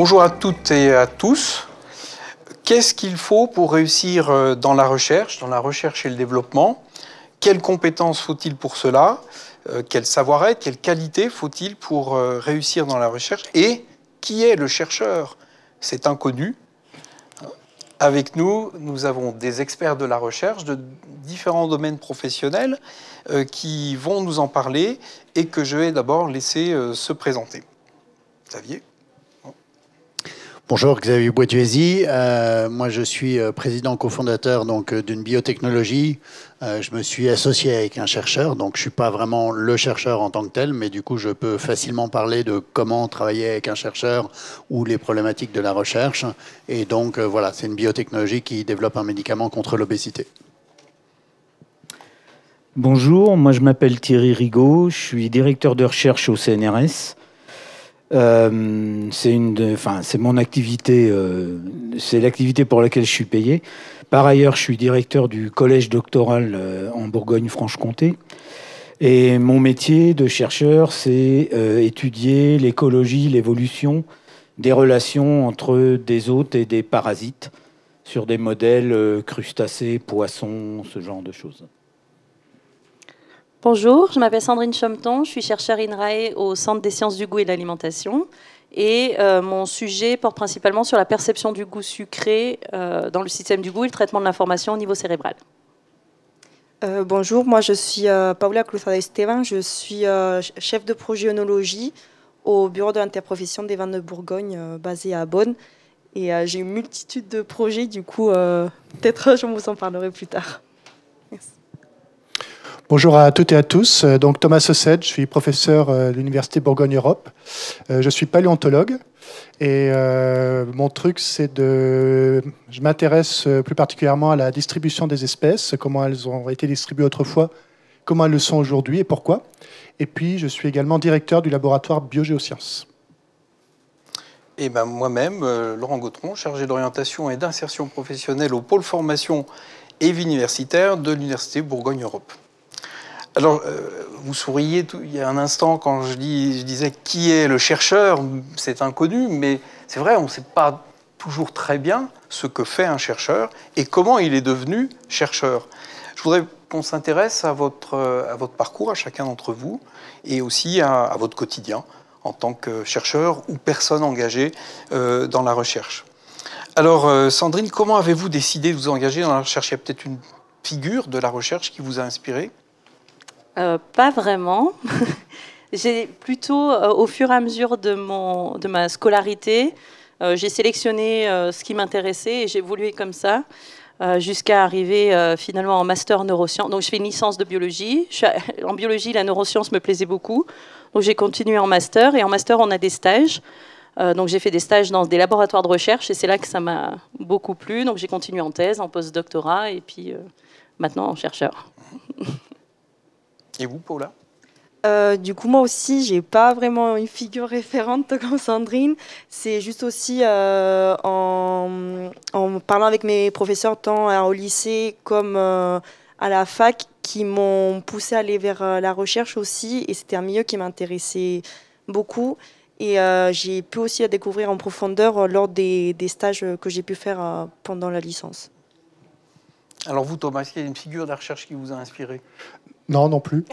Bonjour à toutes et à tous. Qu'est-ce qu'il faut pour réussir dans la recherche et le développement? Quelles compétences faut-il pour cela? Quel savoir-être, quelle qualité faut-il pour réussir dans la recherche? Et qui est le chercheur? C'est inconnu. Avec nous, nous avons des experts de la recherche de différents domaines professionnels qui vont nous en parler et que je vais d'abord laisser se présenter. Xavier? Bonjour, Xavier Boidieuzy. Moi, je suis président cofondateur d'une biotechnologie. Je me suis associé avec un chercheur, donc je ne suis pas vraiment le chercheur en tant que tel, mais du coup, je peux facilement parler de comment travailler avec un chercheur ou les problématiques de la recherche. Et donc, voilà, c'est une biotechnologie qui développe un médicament contre l'obésité. Bonjour, moi je m'appelle Thierry Rigaud, je suis directeur de recherche au CNRS. C'est mon activité, c'est l'activité pour laquelle je suis payé. Par ailleurs, je suis directeur du collège doctoral en Bourgogne-Franche-Comté. Et mon métier de chercheur, c'est étudier l'écologie, l'évolution des relations entre des hôtes et des parasites sur des modèles crustacés, poissons, ce genre de choses. Bonjour, je m'appelle Sandrine Chometon, je suis chercheure INRAE au Centre des sciences du goût et de l'alimentation. Et mon sujet porte principalement sur la perception du goût sucré dans le système du goût et le traitement de l'information au niveau cérébral. Bonjour, moi je suis Paula Cruzada Esteban, je suis chef de projet œnologie au bureau de l'interprofession des vins de Bourgogne basé à Bonn. Et j'ai une multitude de projets, du coup peut-être je vous en parlerai plus tard. Merci. Bonjour à toutes et à tous. Donc Thomas Sauced, je suis professeur de l'Université Bourgogne-Europe. Je suis paléontologue et mon truc c'est je m'intéresse plus particulièrement à la distribution des espèces, comment elles ont été distribuées autrefois, comment elles le sont aujourd'hui et pourquoi. Et puis je suis également directeur du laboratoire Biogéosciences. Et ben moi-même, Laurent Gautron, chargé d'orientation et d'insertion professionnelle au pôle formation et vie universitaire de l'Université Bourgogne-Europe. Alors, vous souriez il y a un instant quand je disais qui est le chercheur, c'est inconnu, mais c'est vrai, on ne sait pas toujours très bien ce que fait un chercheur et comment il est devenu chercheur. Je voudrais qu'on s'intéresse à votre parcours, à chacun d'entre vous, et aussi à votre quotidien en tant que chercheur ou personne engagée dans la recherche. Alors, Sandrine, comment avez-vous décidé de vous engager dans la recherche? Il y a peut-être une figure de la recherche qui vous a inspiré? Pas vraiment. J'ai plutôt, au fur et à mesure de ma scolarité, j'ai sélectionné ce qui m'intéressait et j'ai évolué comme ça jusqu'à arriver finalement en master neurosciences. Donc je fais une licence de biologie. En biologie, la neuroscience me plaisait beaucoup. Donc j'ai continué en master et en master, on a des stages. Donc j'ai fait des stages dans des laboratoires de recherche et c'est là que ça m'a beaucoup plu. Donc j'ai continué en thèse, en post-doctorat et puis maintenant en chercheur. Et vous, Paula? Du coup, moi aussi, j'ai pas vraiment une figure référente comme Sandrine. C'est juste aussi en parlant avec mes professeurs, tant au lycée comme à la fac, qui m'ont poussé à aller vers la recherche aussi. Et c'était un milieu qui m'intéressait beaucoup. Et j'ai pu aussi la découvrir en profondeur lors des stages que j'ai pu faire pendant la licence. Alors vous, Thomas, est-ce qu'il y a une figure de la recherche qui vous a inspiré? Non, non plus.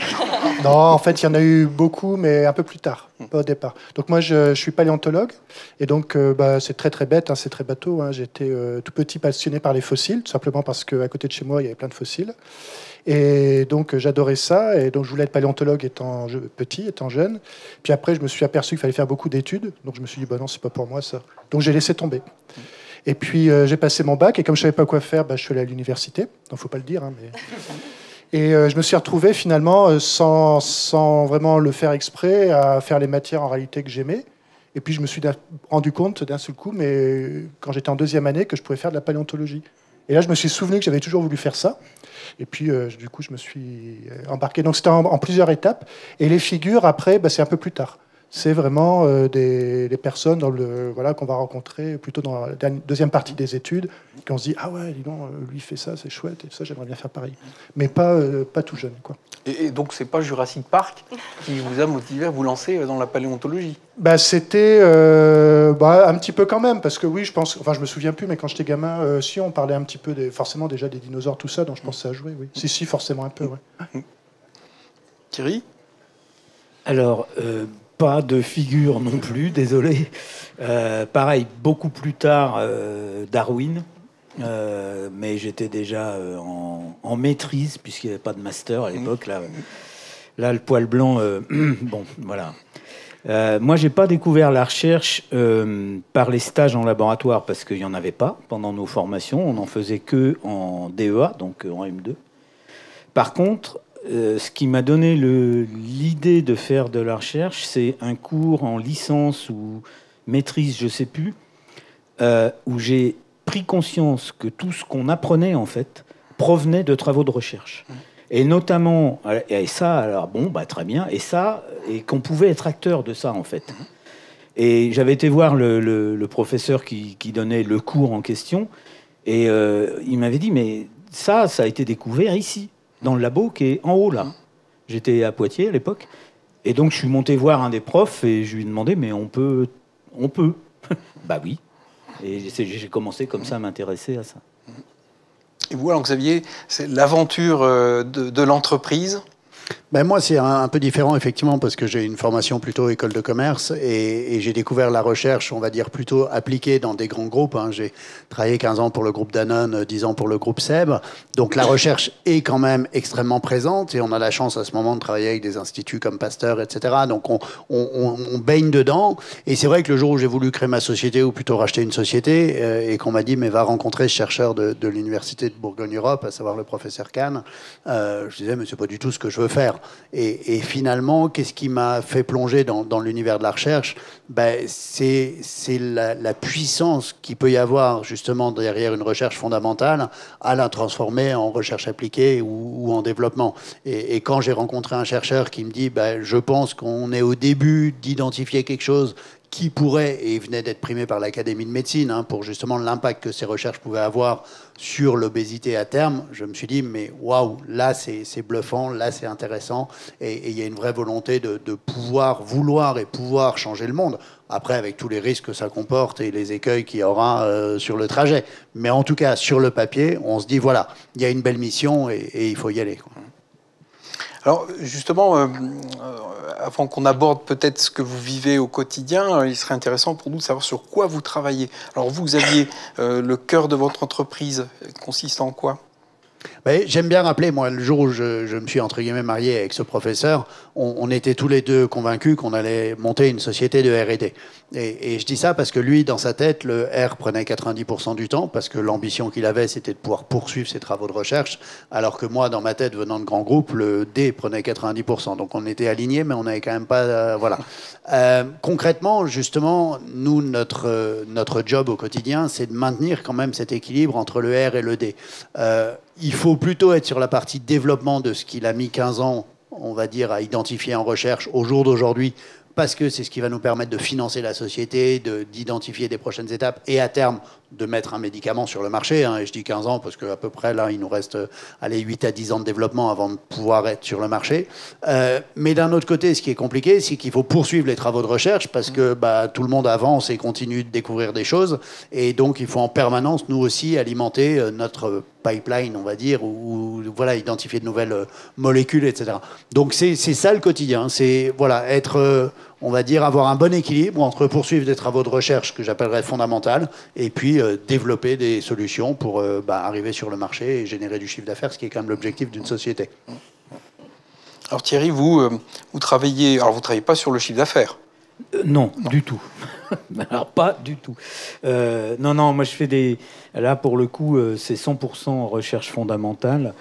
Non, en fait, il y en a eu beaucoup, mais un peu plus tard, pas au départ. Donc moi, je suis paléontologue, et donc c'est très très bête, hein, c'est très bateau. Hein. J'étais tout petit passionné par les fossiles, tout simplement parce qu'à côté de chez moi, il y avait plein de fossiles. Et donc j'adorais ça, et donc je voulais être paléontologue étant petit, étant jeune. Puis après, je me suis aperçu qu'il fallait faire beaucoup d'études, donc je me suis dit, bah non, c'est pas pour moi ça. Donc j'ai laissé tomber. Et puis j'ai passé mon bac, et comme je savais pas quoi faire, je suis allé à l'université. Donc faut pas le dire, hein, mais... Et je me suis retrouvé finalement, sans vraiment le faire exprès, à faire les matières en réalité que j'aimais. Et puis je me suis rendu compte d'un seul coup, mais quand j'étais en deuxième année, que je pouvais faire de la paléontologie. Et là, je me suis souvenu que j'avais toujours voulu faire ça. Et puis, du coup, je me suis embarqué. Donc c'était en plusieurs étapes. Et les figures, après, c'est un peu plus tard. C'est vraiment des personnes qu'on va rencontrer plutôt dans la deuxième partie des études, qu'on se dit « Ah ouais, dis donc, lui fait ça, c'est chouette, et ça, j'aimerais bien faire pareil. » Mais pas tout jeune, quoi. Et donc, c'est pas Jurassic Park qui vous a motivé à vous lancer dans la paléontologie? C'était un petit peu quand même, parce que oui, je pense, enfin je me souviens plus, mais quand j'étais gamin, si on parlait un petit peu forcément déjà des dinosaures, tout ça, donc je pense que ça a joué, oui. Si, forcément un peu, ouais. Thierry? Alors, pas de figure non plus, désolé. Pareil, beaucoup plus tard, Darwin. Mais j'étais déjà en maîtrise, puisqu'il n'y avait pas de master à l'époque. Là, le poil blanc, bon, voilà. Moi, j'ai pas découvert la recherche par les stages en laboratoire, parce qu'il n'y en avait pas pendant nos formations. On n'en faisait que en DEA, donc en M2. Par contre, ce qui m'a donné l'idée de faire de la recherche, c'est un cours en licence ou maîtrise, je sais plus, où j'ai pris conscience que tout ce qu'on apprenait, en fait, provenait de travaux de recherche. Et notamment, et ça, alors bon, très bien, et qu'on pouvait être acteur de ça, en fait. Et j'avais été voir le professeur qui donnait le cours en question, et il m'avait dit, mais ça a été découvert ici, dans le labo qui est en haut, là. J'étais à Poitiers, à l'époque, et donc je suis monté voir un des profs, et je lui ai demandé, mais on peut. Bah oui. Et j'ai commencé comme ça à m'intéresser à ça. Et vous, alors Xavier, c'est l'aventure de l'entreprise? Moi, c'est un peu différent, effectivement, parce que j'ai une formation plutôt école de commerce et j'ai découvert la recherche, on va dire, plutôt appliquée dans des grands groupes. J'ai travaillé 15 ans pour le groupe Danone, 10 ans pour le groupe SEB. Donc, la recherche est quand même extrêmement présente et on a la chance à ce moment de travailler avec des instituts comme Pasteur, etc. Donc, on baigne dedans. Et c'est vrai que le jour où j'ai voulu créer ma société, ou plutôt racheter une société, et qu'on m'a dit, mais va rencontrer ce chercheur de l'Université de Bourgogne-Europe, à savoir le professeur Kahn, je disais, mais c'est pas du tout ce que je veux faire. Et finalement, qu'est-ce qui m'a fait plonger dans l'univers de la recherche? C'est la puissance qu'il peut y avoir justement derrière une recherche fondamentale à la transformer en recherche appliquée ou en développement. Et quand j'ai rencontré un chercheur qui me dit je pense qu'on est au début d'identifier quelque chose qui pourrait, et il venait d'être primé par l'Académie de médecine pour justement l'impact que ces recherches pouvaient avoir sur l'obésité à terme, je me suis dit, mais waouh, là c'est bluffant, là c'est intéressant, et il y a une vraie volonté de vouloir changer le monde. Après, avec tous les risques que ça comporte et les écueils qu'il y aura sur le trajet. Mais en tout cas, sur le papier, on se dit, voilà, il y a une belle mission et il faut y aller, quoi. Alors justement, avant qu'on aborde peut-être ce que vous vivez au quotidien, il serait intéressant pour nous de savoir sur quoi vous travaillez. Alors vous Xavier, le cœur de votre entreprise consiste en quoi? J'aime bien rappeler, moi, le jour où je me suis, entre guillemets, marié avec ce professeur, on était tous les deux convaincus qu'on allait monter une société de R&D. Et je dis ça parce que lui, dans sa tête, le R prenait 90% du temps, parce que l'ambition qu'il avait, c'était de pouvoir poursuivre ses travaux de recherche, alors que moi, dans ma tête, venant de grands groupes, le D prenait 90%. Donc on était alignés, mais on n'avait quand même pas... voilà. Concrètement, justement, nous, notre job au quotidien, c'est de maintenir quand même cet équilibre entre le R et le D. Il faut plutôt être sur la partie développement de ce qu'il a mis 15 ans, on va dire, à identifier en recherche au jour d'aujourd'hui, parce que c'est ce qui va nous permettre de financer la société, d'identifier des prochaines étapes et à terme de mettre un médicament sur le marché. Et je dis 15 ans parce qu'à peu près là, il nous reste 8 à 10 ans de développement avant de pouvoir être sur le marché. Mais d'un autre côté, ce qui est compliqué, c'est qu'il faut poursuivre les travaux de recherche parce que tout le monde avance et continue de découvrir des choses. Et donc, il faut en permanence, nous aussi, alimenter notre pipeline, on va dire, ou voilà, identifier de nouvelles molécules, etc. Donc, c'est ça le quotidien. C'est être... on va dire, avoir un bon équilibre entre poursuivre des travaux de recherche que j'appellerais fondamentales et puis développer des solutions pour arriver sur le marché et générer du chiffre d'affaires, ce qui est quand même l'objectif d'une société. Alors Thierry, vous travaillez... Alors vous ne travaillez pas sur le chiffre d'affaires? Non, du tout. Alors pas du tout. Non, moi je fais des... Là, pour le coup, c'est 100% recherche fondamentale.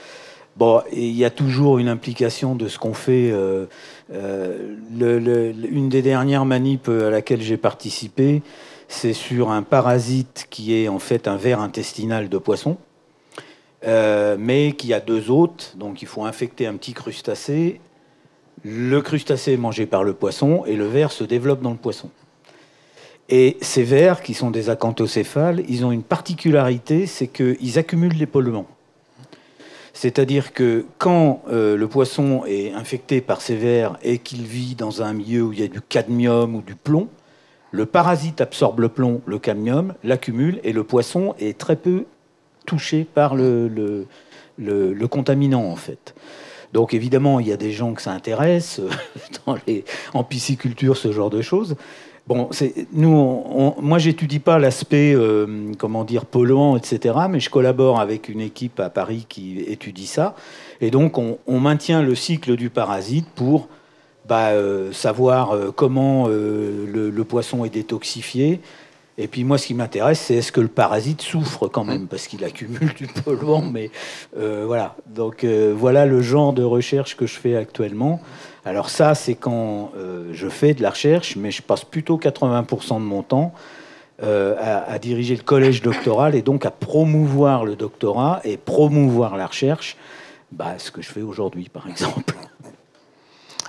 Bon, il y a toujours une implication de ce qu'on fait. Une des dernières manips à laquelle j'ai participé, c'est sur un parasite qui est en fait un ver intestinal de poisson, mais qui a deux hôtes, donc il faut infecter un petit crustacé. Le crustacé est mangé par le poisson et le ver se développe dans le poisson. Et ces vers, qui sont des acanthocéphales, ils ont une particularité, c'est qu'ils accumulent les polluants. C'est-à-dire que quand le poisson est infecté par ces vers et qu'il vit dans un milieu où il y a du cadmium ou du plomb, le parasite absorbe le plomb, le cadmium, l'accumule, et le poisson est très peu touché par le contaminant, en fait. Donc évidemment, il y a des gens que ça intéresse, en pisciculture, ce genre de choses. Bon, moi, j'étudie pas l'aspect, comment dire, polluant, etc., mais je collabore avec une équipe à Paris qui étudie ça. Et donc, on maintient le cycle du parasite pour savoir comment le poisson est détoxifié. Et puis moi, ce qui m'intéresse, c'est est-ce que le parasite souffre quand même, parce qu'il accumule du polluant. Mais voilà. Donc voilà le genre de recherche que je fais actuellement. Alors ça, c'est quand je fais de la recherche, mais je passe plutôt 80% de mon temps à diriger le collège doctoral et donc à promouvoir le doctorat et promouvoir la recherche, ce que je fais aujourd'hui, par exemple.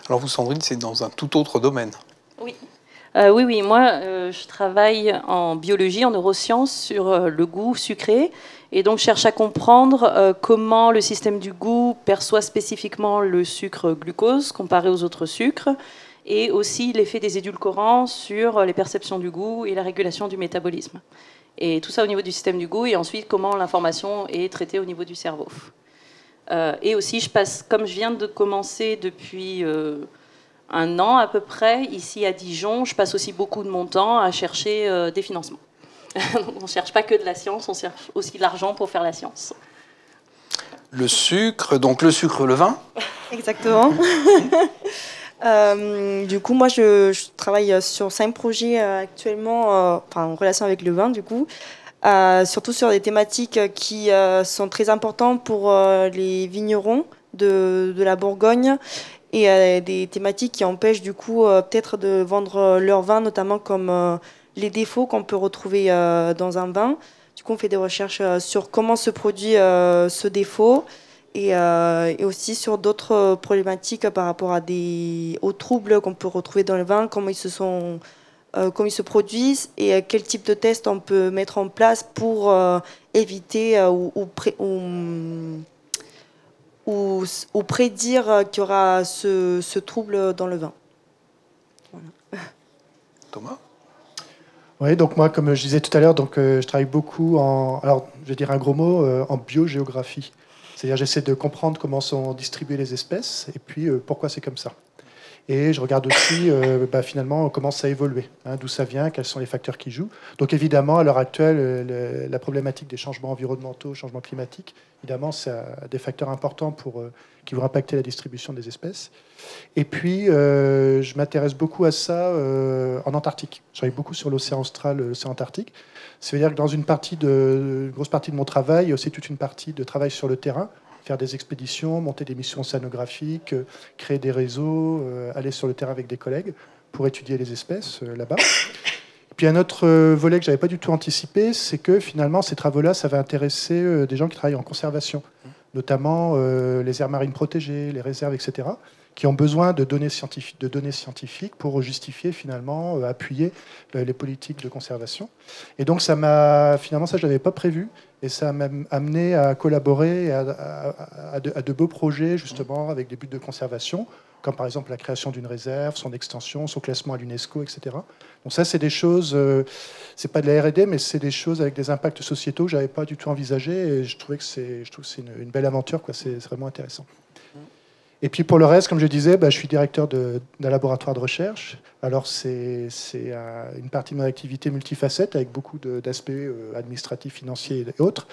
Alors vous, Sandrine, c'est dans un tout autre domaine. Oui. Oui. Moi, je travaille en biologie, en neurosciences, sur le goût sucré. Et donc, je cherche à comprendre comment le système du goût perçoit spécifiquement le sucre glucose comparé aux autres sucres, et aussi l'effet des édulcorants sur les perceptions du goût et la régulation du métabolisme. Et tout ça au niveau du système du goût, et ensuite comment l'information est traitée au niveau du cerveau. Et aussi, comme je viens de commencer depuis un an à peu près, ici à Dijon, je passe aussi beaucoup de mon temps à chercher des financements. On ne cherche pas que de la science, on cherche aussi de l'argent pour faire la science. Le sucre, le vin. Exactement. Du coup, moi, je travaille sur 5 projets actuellement, en relation avec le vin, du coup. Surtout sur des thématiques qui sont très importantes pour les vignerons de la Bourgogne, et des thématiques qui empêchent du coup peut-être de vendre leur vin, notamment comme les défauts qu'on peut retrouver dans un vin. Du coup, on fait des recherches sur comment se produit ce défaut, et aussi sur d'autres problématiques par rapport aux troubles qu'on peut retrouver dans le vin, comment ils se produisent, et quel type de test on peut mettre en place pour éviter ou prédire qu'il y aura ce trouble dans le vin. Voilà. Thomas ? Oui, donc moi, comme je disais tout à l'heure, je travaille beaucoup je vais dire un gros mot, en biogéographie. C'est-à-dire j'essaie de comprendre comment sont distribuées les espèces et puis pourquoi c'est comme ça. Et je regarde aussi finalement comment ça a évolué, d'où ça vient, quels sont les facteurs qui jouent. Donc évidemment, à l'heure actuelle, la problématique des changements environnementaux, changements climatiques, évidemment, c'est des facteurs importants qui vont impacter la distribution des espèces. Et puis, je m'intéresse beaucoup à ça en Antarctique. Je travaille beaucoup sur l'océan austral, l'océan Antarctique. C'est-à-dire que dans une grosse partie de mon travail, il y a aussi toute une partie de travail sur le terrain, faire des expéditions, monter des missions océanographiques, créer des réseaux, aller sur le terrain avec des collègues pour étudier les espèces là-bas. Et puis un autre volet que je n'avais pas du tout anticipé, c'est que finalement ces travaux-là, ça va intéresser des gens qui travaillent en conservation, notamment les aires marines protégées, les réserves, etc., qui ont besoin de données scientifiques pour justifier, finalement, appuyer les politiques de conservation. Et donc, finalement, ça, je ne l'avais pas prévu. Et ça m'a amené à collaborer à de beaux projets, justement, avec des buts de conservation, comme par exemple la création d'une réserve, son extension, son classement à l'UNESCO, etc. Donc ça, c'est des choses, c'est pas de la R&D, mais c'est des choses avec des impacts sociétaux que je n'avais pas du tout envisagé. Et je trouve que c'est une belle aventure, quoi. C'est vraiment intéressant. Et puis pour le reste, comme je disais, je suis directeur d'un laboratoire de recherche. Alors c'est une partie de mon activité multifacette avec beaucoup d'aspects administratifs, financiers et autres.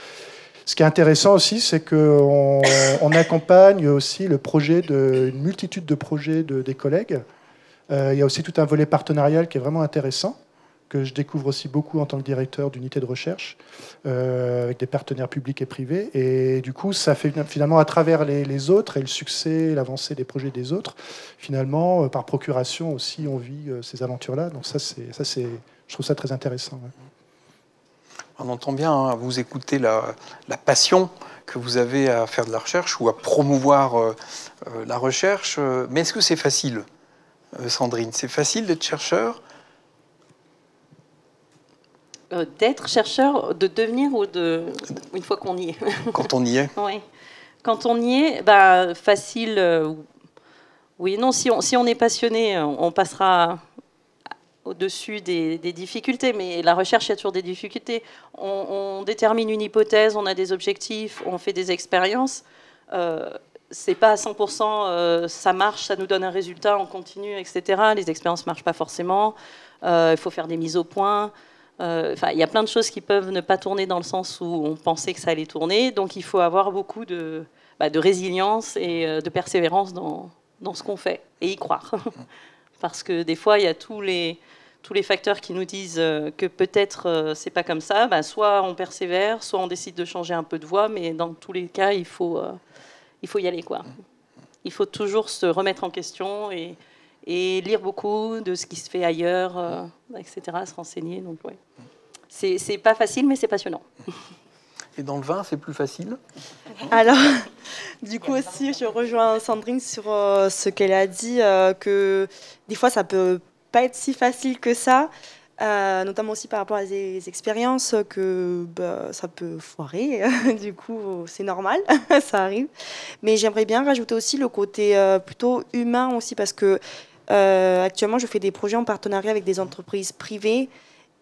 Ce qui est intéressant aussi, c'est qu'on accompagne aussi le projet une multitude de projets des collègues. Il y a aussi tout un volet partenarial qui est vraiment intéressant, que je découvre aussi beaucoup en tant que directeur d'unité de recherche, avec des partenaires publics et privés. Et du coup, ça fait finalement, à travers les autres et le succès, l'avancée des projets des autres, finalement, par procuration aussi, on vit ces aventures-là. Donc ça, je trouve ça très intéressant. Ouais. On entend bien, vous écoutez la passion que vous avez à faire de la recherche ou à promouvoir la recherche. Mais est-ce que c'est facile, Sandrine ? C'est facile d'être chercheur ? D'être chercheur, de devenir ou une fois qu'on y est. Quand on y est. Oui. Quand on y est, facile, oui et non. Si on est passionné, on passera au-dessus des difficultés, mais la recherche, il y a toujours des difficultés. On détermine une hypothèse, on a des objectifs, on fait des expériences. C'est pas à 100%, ça marche, ça nous donne un résultat, on continue, etc. Les expériences marchent pas forcément. Il faut faire des mises au point. Il y a plein de choses qui peuvent ne pas tourner dans le sens où on pensait que ça allait tourner. Donc il faut avoir beaucoup de résilience et de persévérance dans ce qu'on fait et y croire. Parce que des fois, il y a tous les facteurs qui nous disent que peut-être c'est pas comme ça. Soit on persévère, soit on décide de changer un peu de voie, mais dans tous les cas, il faut y aller, quoi. Il faut toujours se remettre en question et lire beaucoup de ce qui se fait ailleurs, etc., se renseigner. Donc, ouais. C'est pas facile, mais c'est passionnant. Et dans le vin, c'est plus facile? Alors, du coup aussi, je rejoins Sandrine sur ce qu'elle a dit, que des fois, ça peut pas être si facile que ça, notamment aussi par rapport à des expériences que ça peut foirer. Du coup, c'est normal, ça arrive. Mais j'aimerais bien rajouter aussi le côté plutôt humain aussi, parce que actuellement, je fais des projets en partenariat avec des entreprises privées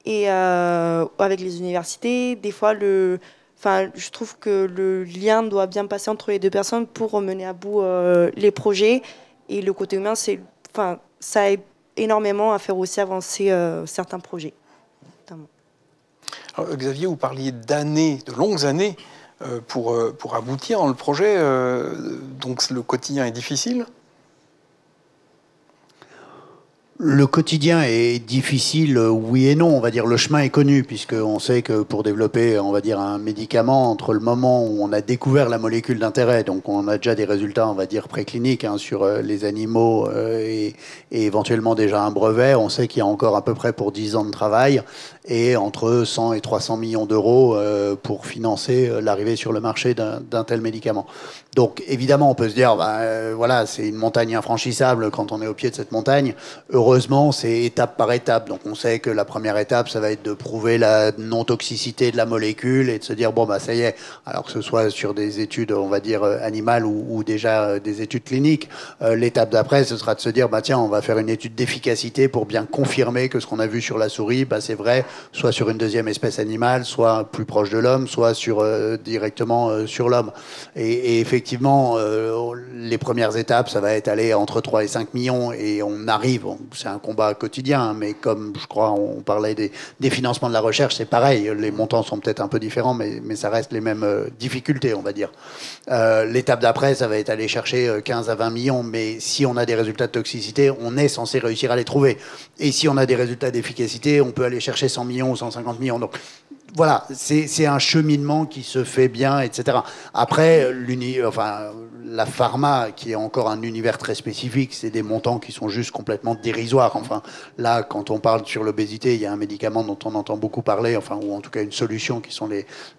et avec les universités. Des fois, je trouve que le lien doit bien passer entre les deux personnes pour mener à bout les projets. Et le côté humain, ça aide énormément à faire aussi avancer certains projets. Alors, Xavier, vous parliez d'années, de longues années pour aboutir dans le projet. Donc le quotidien est difficile? Le quotidien est difficile, oui et non. On va dire le chemin est connu, puisqu'on sait que pour développer, on va dire, un médicament, entre le moment où on a découvert la molécule d'intérêt, donc on a déjà des résultats, on va dire, précliniques sur les animaux et éventuellement déjà un brevet, on sait qu'il y a encore à peu près pour 10 ans de travail et entre 100 et 300 millions d'euros pour financer l'arrivée sur le marché d'un tel médicament. Donc évidemment, on peut se dire, voilà, c'est une montagne infranchissable quand on est au pied de cette montagne. Heureusement, c'est étape par étape. Donc on sait que la première étape, ça va être de prouver la non-toxicité de la molécule et de se dire, bon, ça y est, alors que ce soit sur des études, on va dire, animales ou déjà des études cliniques. L'étape d'après, ce sera de se dire, tiens, on va faire une étude d'efficacité pour bien confirmer que ce qu'on a vu sur la souris, c'est vrai, soit sur une deuxième espèce animale, soit plus proche de l'homme, soit directement sur l'homme. Et effectivement, les premières étapes, ça va être aller entre 3 et 5 millions et on arrive, c'est un combat quotidien, mais comme je crois on parlait des financements de la recherche, c'est pareil, les montants sont peut-être un peu différents, mais ça reste les mêmes difficultés, on va dire. L'étape d'après, ça va être aller chercher 15 à 20 millions, mais si on a des résultats de toxicité, on est censé réussir à les trouver. Et si on a des résultats d'efficacité, on peut aller chercher 100 millions ou 150 millions. Donc voilà, c'est un cheminement qui se fait bien, etc. Après, la pharma, qui est encore un univers très spécifique, c'est des montants qui sont juste complètement dérisoires. Enfin, là, quand on parle sur l'obésité, il y a un médicament dont on entend beaucoup parler, ou en tout cas une solution, qui sont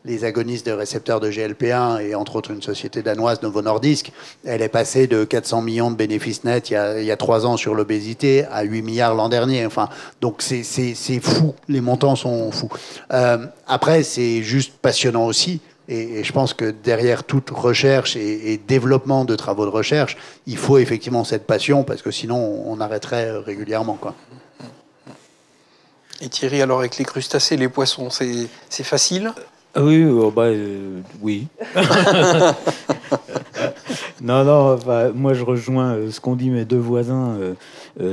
les agonistes de récepteurs de GLP-1, et entre autres une société danoise, Novo Nordisk. Elle est passée de 400 millions de bénéfices nets il y a 3 ans sur l'obésité à 8 milliards l'an dernier. Enfin, donc c'est fou, les montants sont fous. Après, c'est juste passionnant aussi. Et je pense que derrière toute recherche et développement de travaux de recherche, il faut effectivement cette passion, parce que sinon on arrêterait régulièrement, quoi. Et Thierry, alors avec les crustacés, les poissons, c'est facile? Oui, oui. Non, moi je rejoins ce qu'ont dit mes deux voisins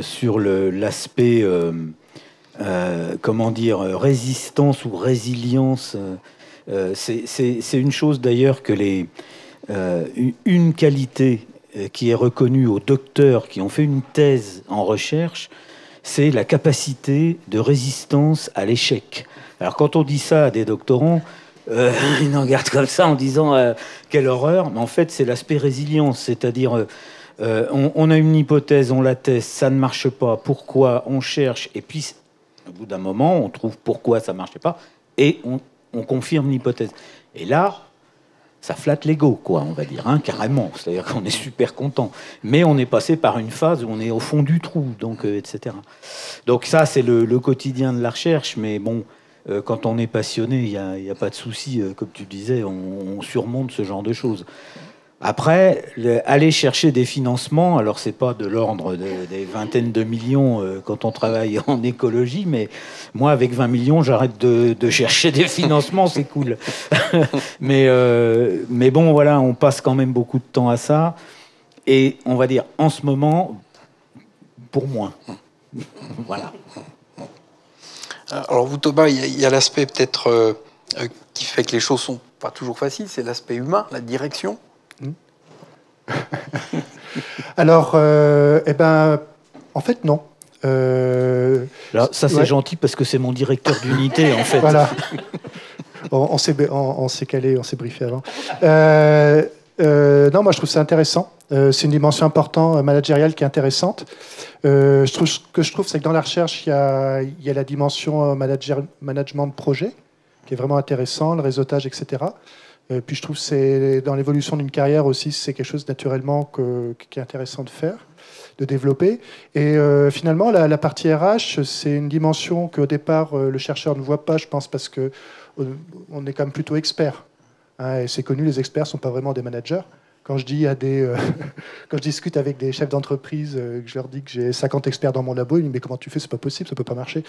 sur l'aspect, résistance ou résilience. C'est une chose d'ailleurs que une qualité qui est reconnue aux docteurs qui ont fait une thèse en recherche, c'est la capacité de résistance à l'échec. Alors quand on dit ça à des doctorants, ils nous regardent comme ça en disant quelle horreur, mais en fait c'est l'aspect résilience, c'est-à-dire on a une hypothèse, on la teste, ça ne marche pas, pourquoi, on cherche, et puis au bout d'un moment on trouve pourquoi ça ne marchait pas, et on confirme l'hypothèse. Et là, ça flatte l'ego, quoi, on va dire, carrément. C'est-à-dire qu'on est super content. Mais on est passé par une phase où on est au fond du trou, donc, etc. Donc ça, c'est le quotidien de la recherche. Mais bon, quand on est passionné, il n'y a pas de souci. Comme tu disais, on surmonte ce genre de choses. Après, aller chercher des financements, alors c'est pas de l'ordre des vingtaines de millions quand on travaille en écologie, mais moi avec 20 millions, j'arrête de chercher des financements, c'est cool. mais bon, voilà, on passe quand même beaucoup de temps à ça. Et on va dire, en ce moment, pour moins. Voilà. Alors vous, Thomas, il y a l'aspect peut-être qui fait que les choses sont pas toujours faciles, c'est l'aspect humain, la direction. Alors, en fait, non. Là, ça, c'est gentil parce que c'est mon directeur d'unité, en fait. Voilà. On s'est calé, on s'est briefé avant. Non, moi, je trouve ça intéressant. C'est une dimension importante, managériale, qui est intéressante. Ce que je trouve, c'est que dans la recherche, il y a la dimension management de projet, qui est vraiment intéressant, le réseautage, etc. Puis je trouve que c'est dans l'évolution d'une carrière aussi, c'est quelque chose naturellement qui est intéressant de faire, de développer. Et finalement, la partie RH, c'est une dimension qu'au départ, le chercheur ne voit pas, je pense, parce que on est quand même plutôt expert. Hein, et c'est connu, les experts ne sont pas vraiment des managers. Quand je dis quand je discute avec des chefs d'entreprise, que je leur dis que j'ai 50 experts dans mon labo, ils me disent mais comment tu fais, c'est pas possible, ça peut pas marcher.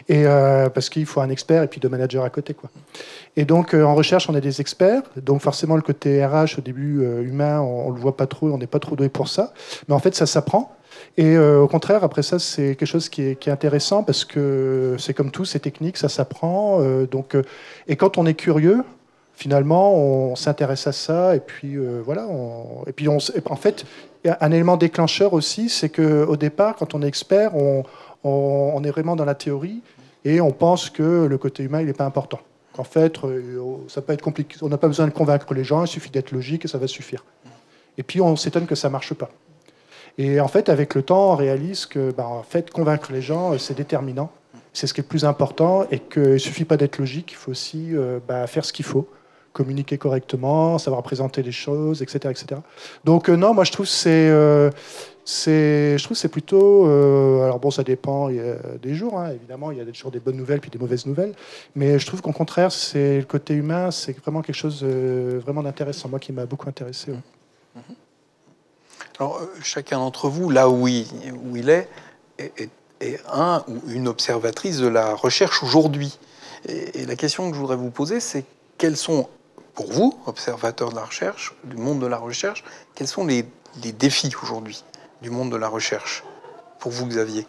Et parce qu'il faut un expert et puis deux managers à côté, quoi. Et donc en recherche, on est des experts, donc forcément le côté RH au début humain, on le voit pas trop, on n'est pas trop doué pour ça. Mais en fait, ça s'apprend. Et au contraire, après ça, c'est quelque chose qui est intéressant parce que c'est comme tout, c'est technique, ça s'apprend. Et quand on est curieux, finalement, on s'intéresse à ça, et puis voilà. En fait, il y a un élément déclencheur aussi, c'est qu'au départ, quand on est expert, on est vraiment dans la théorie, et on pense que le côté humain, il n'est pas important. Qu'en fait, ça peut être compliqué. On n'a pas besoin de convaincre les gens, il suffit d'être logique et ça va suffire. Et puis, on s'étonne que ça ne marche pas. Et en fait, avec le temps, on réalise que en fait, convaincre les gens, c'est déterminant. C'est ce qui est le plus important, et qu'il ne suffit pas d'être logique, il faut aussi faire ce qu'il faut. Communiquer correctement, savoir présenter les choses, etc., etc. Donc non, moi je trouve que c'est plutôt. Alors bon, ça dépend des jours, hein, évidemment, il y a toujours des bonnes nouvelles puis des mauvaises nouvelles, mais je trouve qu'au contraire, c'est le côté humain, c'est vraiment quelque chose vraiment d'intéressant, moi qui m'a beaucoup intéressé. Ouais. Alors chacun d'entre vous, là où il est un ou une observatrice de la recherche aujourd'hui. Et la question que je voudrais vous poser, c'est quels sont, pour vous, observateurs de la recherche, du monde de la recherche, quels sont les défis aujourd'hui du monde de la recherche, pour vous, Xavier?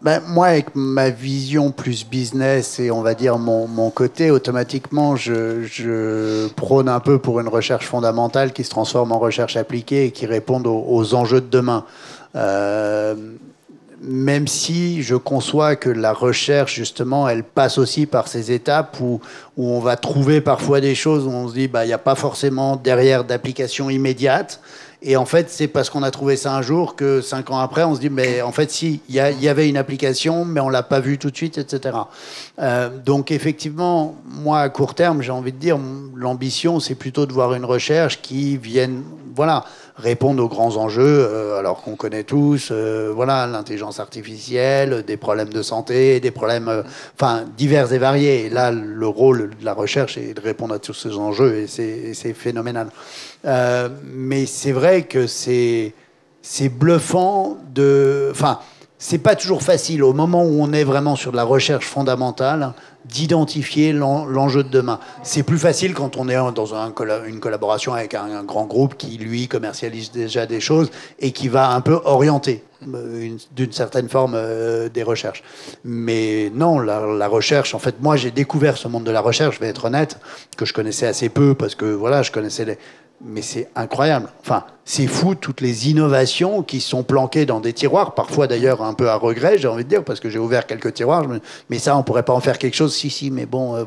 Moi, avec ma vision plus business et on va dire mon côté, automatiquement, je prône un peu pour une recherche fondamentale qui se transforme en recherche appliquée et qui réponde aux enjeux de demain. Même si je conçois que la recherche, justement, elle passe aussi par ces étapes où on va trouver parfois des choses où on se dit, il n'y a pas forcément derrière d'application immédiate. Et en fait, c'est parce qu'on a trouvé ça un jour que 5 ans après, on se dit, mais en fait, si, il y avait une application, mais on ne l'a pas vue tout de suite, etc. Donc, effectivement, moi, à court terme, j'ai envie de dire, l'ambition, c'est plutôt de voir une recherche qui vienne, répondre aux grands enjeux, alors qu'on connaît tous, l'intelligence artificielle, des problèmes de santé, des problèmes, divers et variés. Et là, le rôle de la recherche est de répondre à tous ces enjeux, et c'est phénoménal. Mais c'est vrai que c'est bluffant c'est pas toujours facile au moment où on est vraiment sur de la recherche fondamentale d'identifier l'enjeu de demain. C'est plus facile quand on est dans une collaboration avec un grand groupe qui, lui, commercialise déjà des choses et qui va un peu orienter d'une certaine forme des recherches. Mais non, la recherche, en fait, moi, j'ai découvert ce monde de la recherche, je vais être honnête, que je connaissais assez peu parce que, je connaissais mais c'est incroyable. C'est fou toutes les innovations qui sont planquées dans des tiroirs, parfois d'ailleurs un peu à regret, j'ai envie de dire, parce que j'ai ouvert quelques tiroirs, mais ça, on pourrait pas en faire quelque chose. Si, mais bon,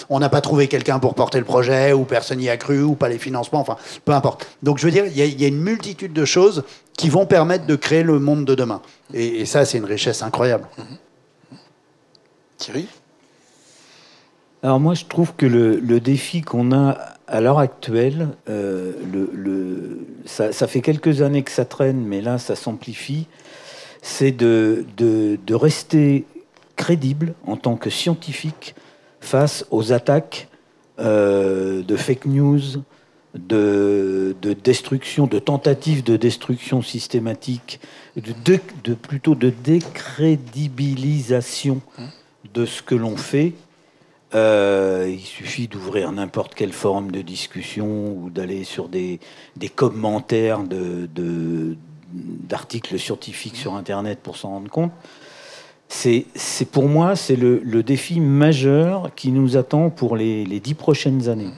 on n'a pas trouvé quelqu'un pour porter le projet, ou personne n'y a cru, ou pas les financements, peu importe. Donc je veux dire, il y a une multitude de choses qui vont permettre de créer le monde de demain. Et ça, c'est une richesse incroyable. Thierry ? Alors moi, je trouve que le défi qu'on a à l'heure actuelle, ça fait quelques années que ça traîne, mais là, ça s'amplifie, c'est de rester crédible en tant que scientifique face aux attaques de fake news, de destruction, de tentatives de destruction systématique, plutôt de décrédibilisation de ce que l'on fait. Il suffit d'ouvrir n'importe quel forum de discussion ou d'aller sur des commentaires d'articles scientifiques sur Internet pour s'en rendre compte. Pour moi, c'est le défi majeur qui nous attend pour les 10 prochaines années,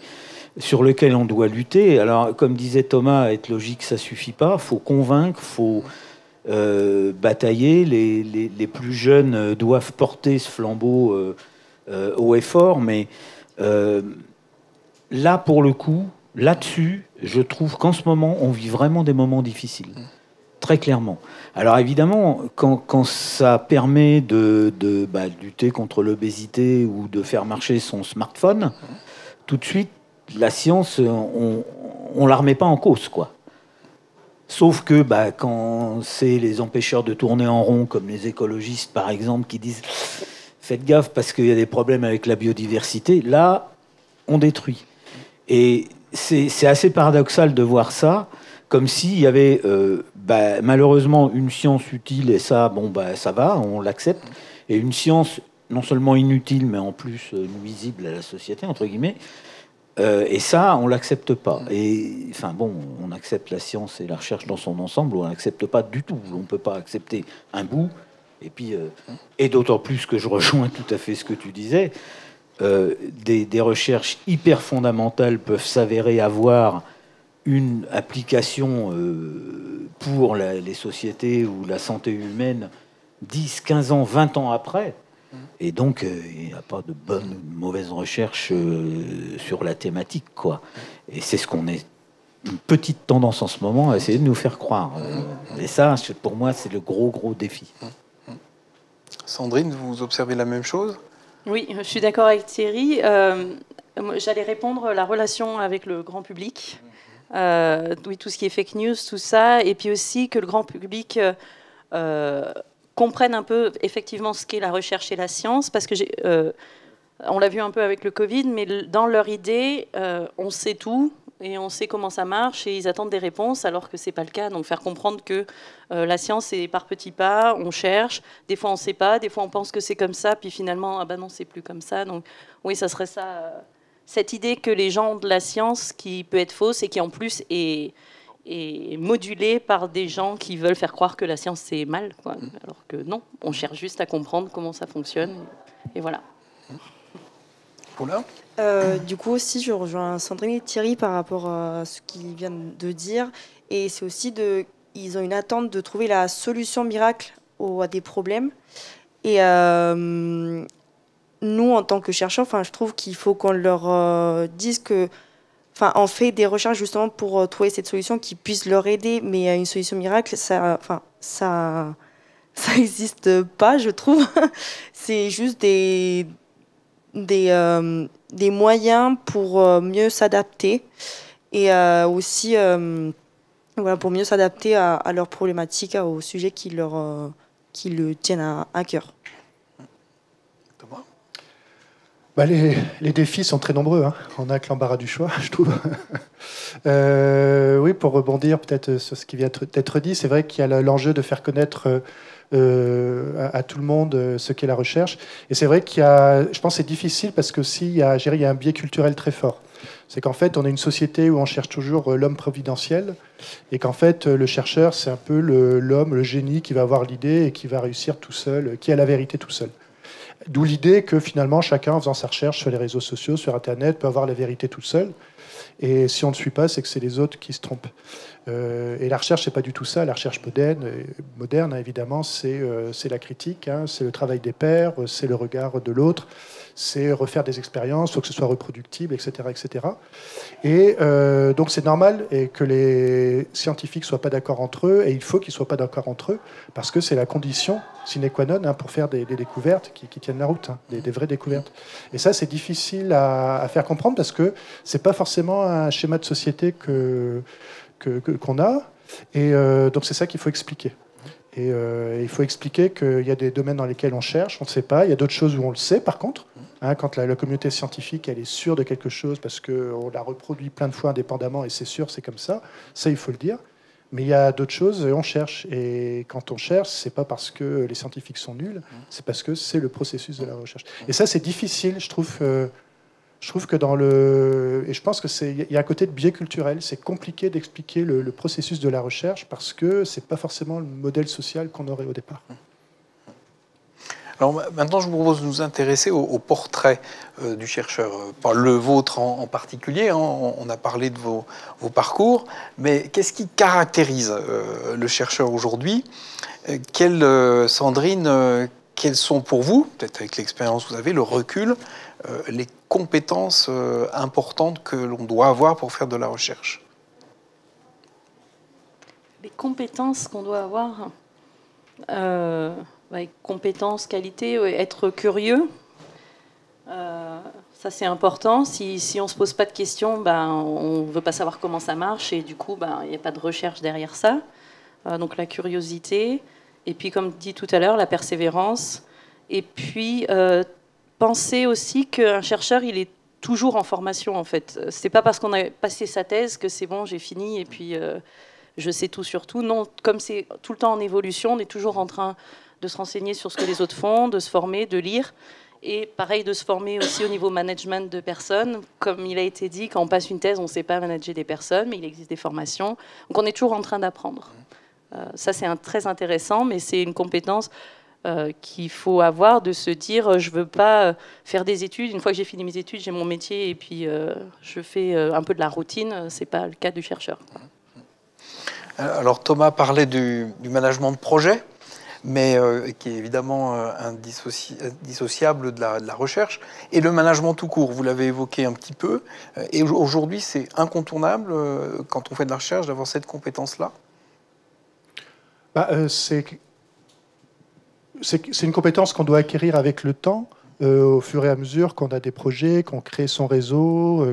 sur lequel on doit lutter. Alors, comme disait Thomas, être logique, ça suffit pas. Il faut convaincre, il faut batailler. Les plus jeunes doivent porter ce flambeau haut et fort. Mais là, pour le coup, là-dessus, je trouve qu'en ce moment, on vit vraiment des moments difficiles. Très clairement. Alors évidemment, quand ça permet de lutter contre l'obésité ou de faire marcher son smartphone, tout de suite, la science, on la remet pas en cause, quoi. Sauf que quand c'est les empêcheurs de tourner en rond, comme les écologistes par exemple, qui disent « faites gaffe parce qu'il y a des problèmes avec la biodiversité », là, on détruit. Et c'est assez paradoxal de voir ça, comme s'il y avait malheureusement une science utile, et ça, ça va, on l'accepte, et une science non seulement inutile, mais en plus nuisible à la société, entre guillemets, et ça, on l'accepte pas. Et enfin bon, on accepte la science et la recherche dans son ensemble, ou on l'accepte pas du tout. On peut pas accepter un bout, et puis, et d'autant plus que je rejoins tout à fait ce que tu disais, des recherches hyper fondamentales peuvent s'avérer avoir une application pour les sociétés ou la santé humaine 10, 15 ans, 20 ans après. Et donc, il n'y a pas de bonne ou de mauvaise recherche sur la thématique, quoi. Et c'est ce qu'on est, une petite tendance en ce moment à essayer de nous faire croire. Et ça, pour moi, c'est le gros défi. Sandrine, vous observez la même chose ? Oui, je suis d'accord avec Thierry. J'allais répondre la relation avec le grand public. Oui, tout ce qui est fake news, tout ça, et puis aussi que le grand public comprenne un peu effectivement ce qu'est la recherche et la science, parce que on l'a vu un peu avec le Covid, mais dans leur idée, on sait tout et on sait comment ça marche et ils attendent des réponses alors que c'est pas le cas. Donc faire comprendre que la science c'est par petits pas, on cherche, des fois on sait pas, des fois on pense que c'est comme ça, puis finalement non c'est plus comme ça. Donc oui, ça serait ça. Cette idée que les gens ont de la science qui peut être fausse et qui en plus est modulée par des gens qui veulent faire croire que la science c'est mal, quoi. Alors que non, on cherche juste à comprendre comment ça fonctionne et voilà. Oula. Du coup aussi je rejoins Sandrine et Thierry par rapport à ce qu'ils viennent de dire, et c'est aussi ils ont une attente de trouver la solution miracle à des problèmes, et nous, en tant que chercheurs, je trouve qu'il faut qu'on leur dise que, on fait des recherches justement pour trouver cette solution qui puisse leur aider, mais une solution miracle, ça n'existe pas, je trouve. C'est juste des moyens pour mieux s'adapter et aussi pour mieux s'adapter à leurs problématiques, aux sujets qui le tiennent à cœur. Les défis sont très nombreux. On n'a que l'embarras du choix, je trouve. Oui, pour rebondir peut-être sur ce qui vient d'être dit, c'est vrai qu'il y a l'enjeu de faire connaître à tout le monde ce qu'est la recherche. Et c'est vrai je pense que c'est difficile parce que il y a un biais culturel très fort. C'est qu'en fait, on est une société où on cherche toujours l'homme providentiel, et qu'en fait, le chercheur, c'est un peu l'homme, le génie qui va avoir l'idée et qui va réussir tout seul, qui a la vérité tout seul. D'où l'idée que finalement, chacun, en faisant sa recherche sur les réseaux sociaux, sur Internet, peut avoir la vérité tout seul. Et si on ne suit pas, c'est que c'est les autres qui se trompent. Et la recherche, c'est pas du tout ça. La recherche moderne évidemment, c'est la critique, c'est le travail des pairs, c'est le regard de l'autre, c'est refaire des expériences, il faut que ce soit reproductible, etc. etc. Et donc c'est normal que les scientifiques ne soient pas d'accord entre eux, et il faut qu'ils ne soient pas d'accord entre eux, parce que c'est la condition sine qua non pour faire des découvertes qui tiennent la route, des vraies découvertes. Et ça, c'est difficile à faire comprendre, parce que ce n'est pas forcément un schéma de société qu'on a, et donc c'est ça qu'il faut expliquer. Et il faut expliquer qu'il y a des domaines dans lesquels on cherche, on ne sait pas, il y a d'autres choses où on le sait par contre, Hein, quand la communauté scientifique elle est sûre de quelque chose parce qu'on l'a reproduit plein de fois indépendamment et c'est sûr, c'est comme ça il faut le dire. Mais il y a d'autres choses, on cherche. Et quand on cherche, c'est pas parce que les scientifiques sont nuls, c'est parce que c'est le processus de la recherche. Et ça, c'est difficile, je trouve que dans le... Et je pense qu'il y a un côté de biais culturel. C'est compliqué d'expliquer le processus de la recherche parce que c'est pas forcément le modèle social qu'on aurait au départ. Alors maintenant, je vous propose de nous intéresser au portrait du chercheur, pas le vôtre en particulier, hein, on a parlé de vos parcours, mais qu'est-ce qui caractérise le chercheur aujourd'hui? Sandrine, quelles sont pour vous, peut-être avec l'expérience que vous avez, le recul, les compétences importantes que l'on doit avoir pour faire de la recherche? Les compétences qu'on doit avoir compétences, qualité, être curieux, ça c'est important. Si on ne se pose pas de questions, on ne veut pas savoir comment ça marche et du coup il n'y a pas de recherche derrière ça. Donc la curiosité, et puis comme dit tout à l'heure, la persévérance, et puis penser aussi qu'un chercheur il est toujours en formation en fait. C'est pas parce qu'on a passé sa thèse que c'est bon, j'ai fini et puis je sais tout sur tout. Non, comme c'est tout le temps en évolution, on est toujours en train de se renseigner sur ce que les autres font, de se former, de lire. Et pareil, de se former aussi au niveau management de personnes. Comme il a été dit, quand on passe une thèse, on ne sait pas manager des personnes, mais il existe des formations. Donc on est toujours en train d'apprendre. Ça, c'est très intéressant, mais c'est une compétence qu'il faut avoir, de se dire, je ne veux pas faire des études. Une fois que j'ai fini mes études, j'ai mon métier et puis je fais un peu de la routine. Ce n'est pas le cas du chercheur. Alors Thomas parlait du management de projet, mais qui est évidemment indissociable de la recherche, et le management tout court, vous l'avez évoqué un petit peu, et aujourd'hui c'est incontournable, quand on fait de la recherche, d'avoir cette compétence-là? C'est une compétence qu'on doit acquérir avec le temps, au fur et à mesure qu'on a des projets, qu'on crée son réseau,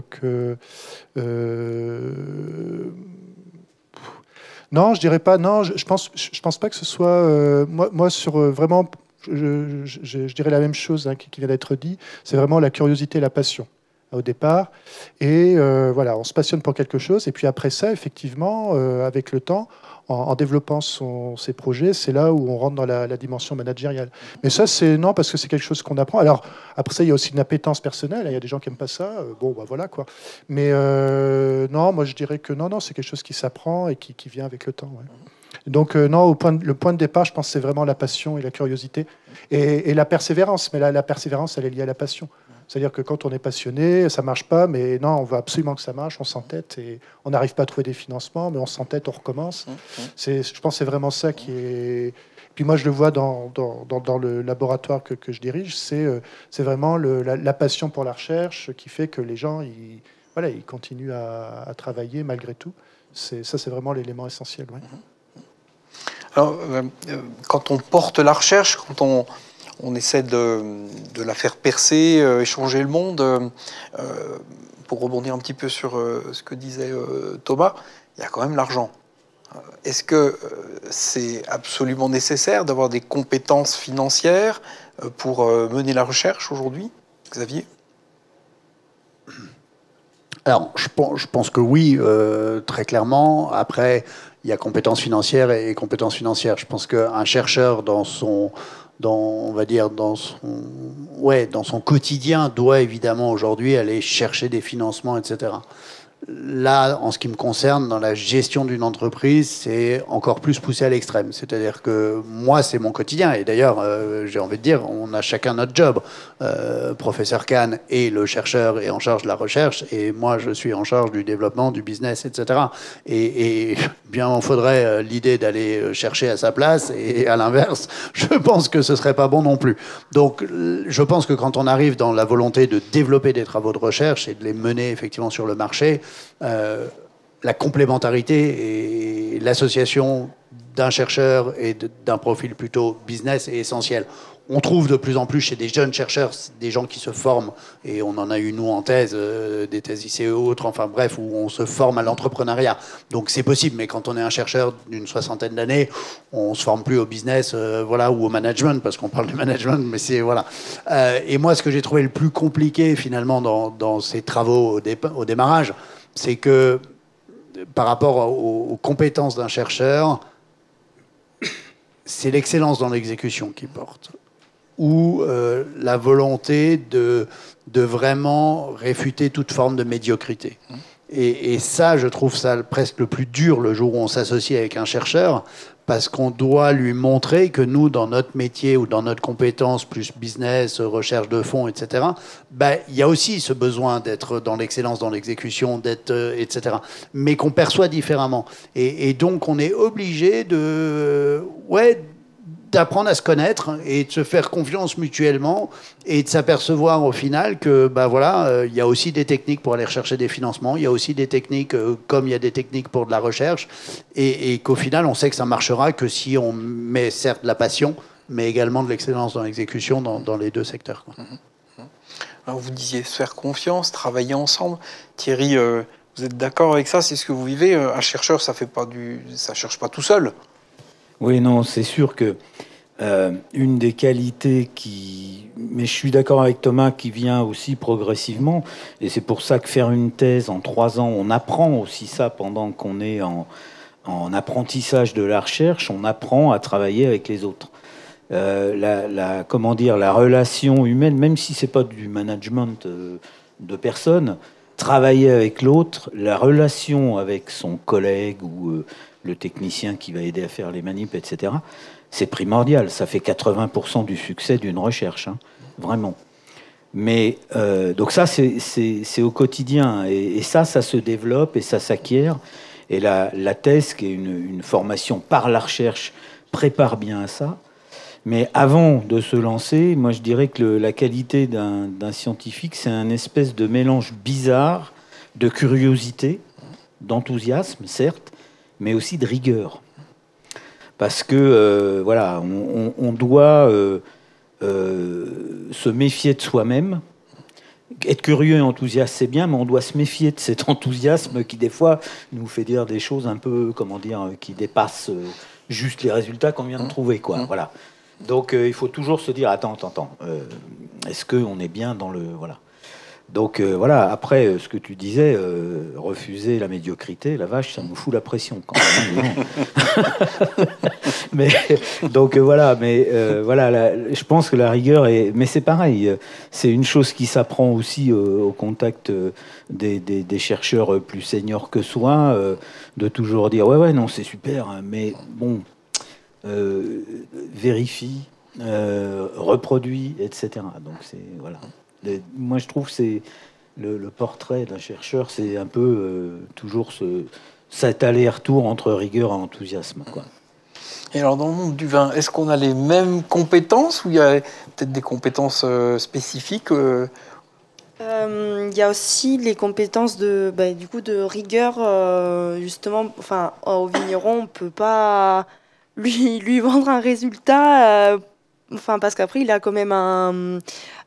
Non, je dirais pas. Non, je pense pas que ce soit. Moi, sur vraiment, je dirais la même chose qui vient d'être dit. C'est vraiment la curiosité et la passion au départ. Et voilà, on se passionne pour quelque chose. Et puis après ça, effectivement, avec le temps, en développant ses projets, c'est là où on rentre dans la dimension managériale. Mais ça, c'est non, parce que c'est quelque chose qu'on apprend. Alors, après ça, il y a aussi une appétence personnelle. Il y a des gens qui n'aiment pas ça. Voilà, quoi. Mais non, moi, je dirais que non, c'est quelque chose qui s'apprend et qui vient avec le temps. Ouais. Donc, non, le point de départ, je pense, c'est vraiment la passion et la curiosité. Et la persévérance. Mais la persévérance, elle est liée à la passion. C'est-à-dire que quand on est passionné, ça ne marche pas, mais non, on veut absolument que ça marche, on s'entête et on n'arrive pas à trouver des financements, mais on s'entête, on recommence. Je pense que c'est vraiment ça qui est... Puis moi, je le vois dans le laboratoire que je dirige, c'est vraiment la passion pour la recherche qui fait que les gens, ils continuent à travailler malgré tout. Ça, c'est vraiment l'élément essentiel. Ouais. Alors, quand on porte la recherche, quand on essaie de la faire percer, échanger le monde. Pour rebondir un petit peu sur ce que disait Thomas, il y a quand même l'argent. Est-ce que c'est absolument nécessaire d'avoir des compétences financières pour mener la recherche aujourd'hui, Xavier? Alors, je pense que oui, très clairement. Après, il y a compétences financières et compétences financières. Je pense qu'un chercheur, dans son quotidien, doit évidemment aujourd'hui aller chercher des financements, etc. Là, en ce qui me concerne, dans la gestion d'une entreprise, c'est encore plus poussé à l'extrême. C'est-à-dire que moi, c'est mon quotidien. Et d'ailleurs, j'ai envie de dire, on a chacun notre job. Professeur Kahn est le chercheur et en charge de la recherche, et moi, je suis en charge du développement, du business, etc. Et bien, on faudrait l'idée d'aller chercher à sa place, et à l'inverse, je pense que ce serait pas bon non plus. Donc, je pense que quand on arrive dans la volonté de développer des travaux de recherche et de les mener effectivement sur le marché, la complémentarité et l'association d'un chercheur et d'un profil plutôt business est essentiel. On trouve de plus en plus chez des jeunes chercheurs des gens qui se forment, et on en a eu nous en thèse, des thèses ICE ou autres, enfin bref, où on se forme à l'entrepreneuriat. Donc c'est possible, mais quand on est un chercheur d'une 60aine d'années, on se forme plus au business, voilà, ou au management, parce qu'on parle de management, mais c'est voilà. Et moi, ce que j'ai trouvé le plus compliqué finalement dans ces travaux au démarrage, c'est que par rapport aux compétences d'un chercheur, c'est l'excellence dans l'exécution qui porte, ou la volonté de vraiment réfuter toute forme de médiocrité. Et ça, je trouve ça presque le plus dur le jour où on s'associe avec un chercheur, parce qu'on doit lui montrer que nous, dans notre métier ou dans notre compétence, plus business, recherche de fonds, etc., ben, il y a aussi ce besoin d'être dans l'excellence, dans l'exécution, d'être, etc., mais qu'on perçoit différemment. Et donc, on est obligé d'apprendre à se connaître et de se faire confiance mutuellement et de s'apercevoir au final que il y a aussi des techniques pour aller rechercher des financements, il y a aussi des techniques comme il y a des techniques pour de la recherche, et qu'au final on sait que ça marchera que si on met certes de la passion mais également de l'excellence dans l'exécution dans les deux secteurs, quoi. Alors vous disiez se faire confiance, travailler ensemble. Thierry, vous êtes d'accord avec ça? C'est ce que vous vivez? Un chercheur, ça cherche pas tout seul. Oui, non, c'est sûr que une des qualités mais je suis d'accord avec Thomas, qui vient aussi progressivement, et c'est pour ça que faire une thèse en 3 ans, on apprend aussi ça pendant qu'on est en apprentissage de la recherche, on apprend à travailler avec les autres. La relation humaine, même si c'est pas du management de personnes, travailler avec l'autre, la relation avec son collègue ou le technicien qui va aider à faire les manips, etc., c'est primordial. Ça fait 80% du succès d'une recherche, hein, vraiment. Mais donc ça, c'est au quotidien. Et ça se développe et ça s'acquiert. Et la thèse, qui est une formation par la recherche, prépare bien à ça. Mais avant de se lancer, moi je dirais que la qualité d'un scientifique, c'est un espèce de mélange bizarre de curiosité, d'enthousiasme, certes, mais aussi de rigueur. Parce que, on doit se méfier de soi-même. Être curieux et enthousiaste, c'est bien, mais on doit se méfier de cet enthousiasme qui, des fois, nous fait dire des choses un peu, qui dépassent juste les résultats qu'on vient de trouver, quoi. Voilà. Donc, il faut toujours se dire, attends, est-ce qu'on est bien dans le... Voilà. Donc, après, ce que tu disais, refuser la médiocrité, la vache, ça nous fout la pression quand même. Je pense que la rigueur est... Mais c'est pareil, c'est une chose qui s'apprend aussi au contact des chercheurs plus seniors que soi, de toujours dire, non, c'est super, mais bon... vérifie, reproduit, etc. Donc moi je trouve que c'est le portrait d'un chercheur, c'est un peu toujours cet aller-retour entre rigueur et enthousiasme, quoi. Et alors dans le monde du vin, est-ce qu'on a les mêmes compétences ou il y a peut-être des compétences spécifiques? Il y a aussi les compétences de rigueur, justement. Enfin, au vigneron, on peut pas lui vendre un résultat, parce qu'après il a quand même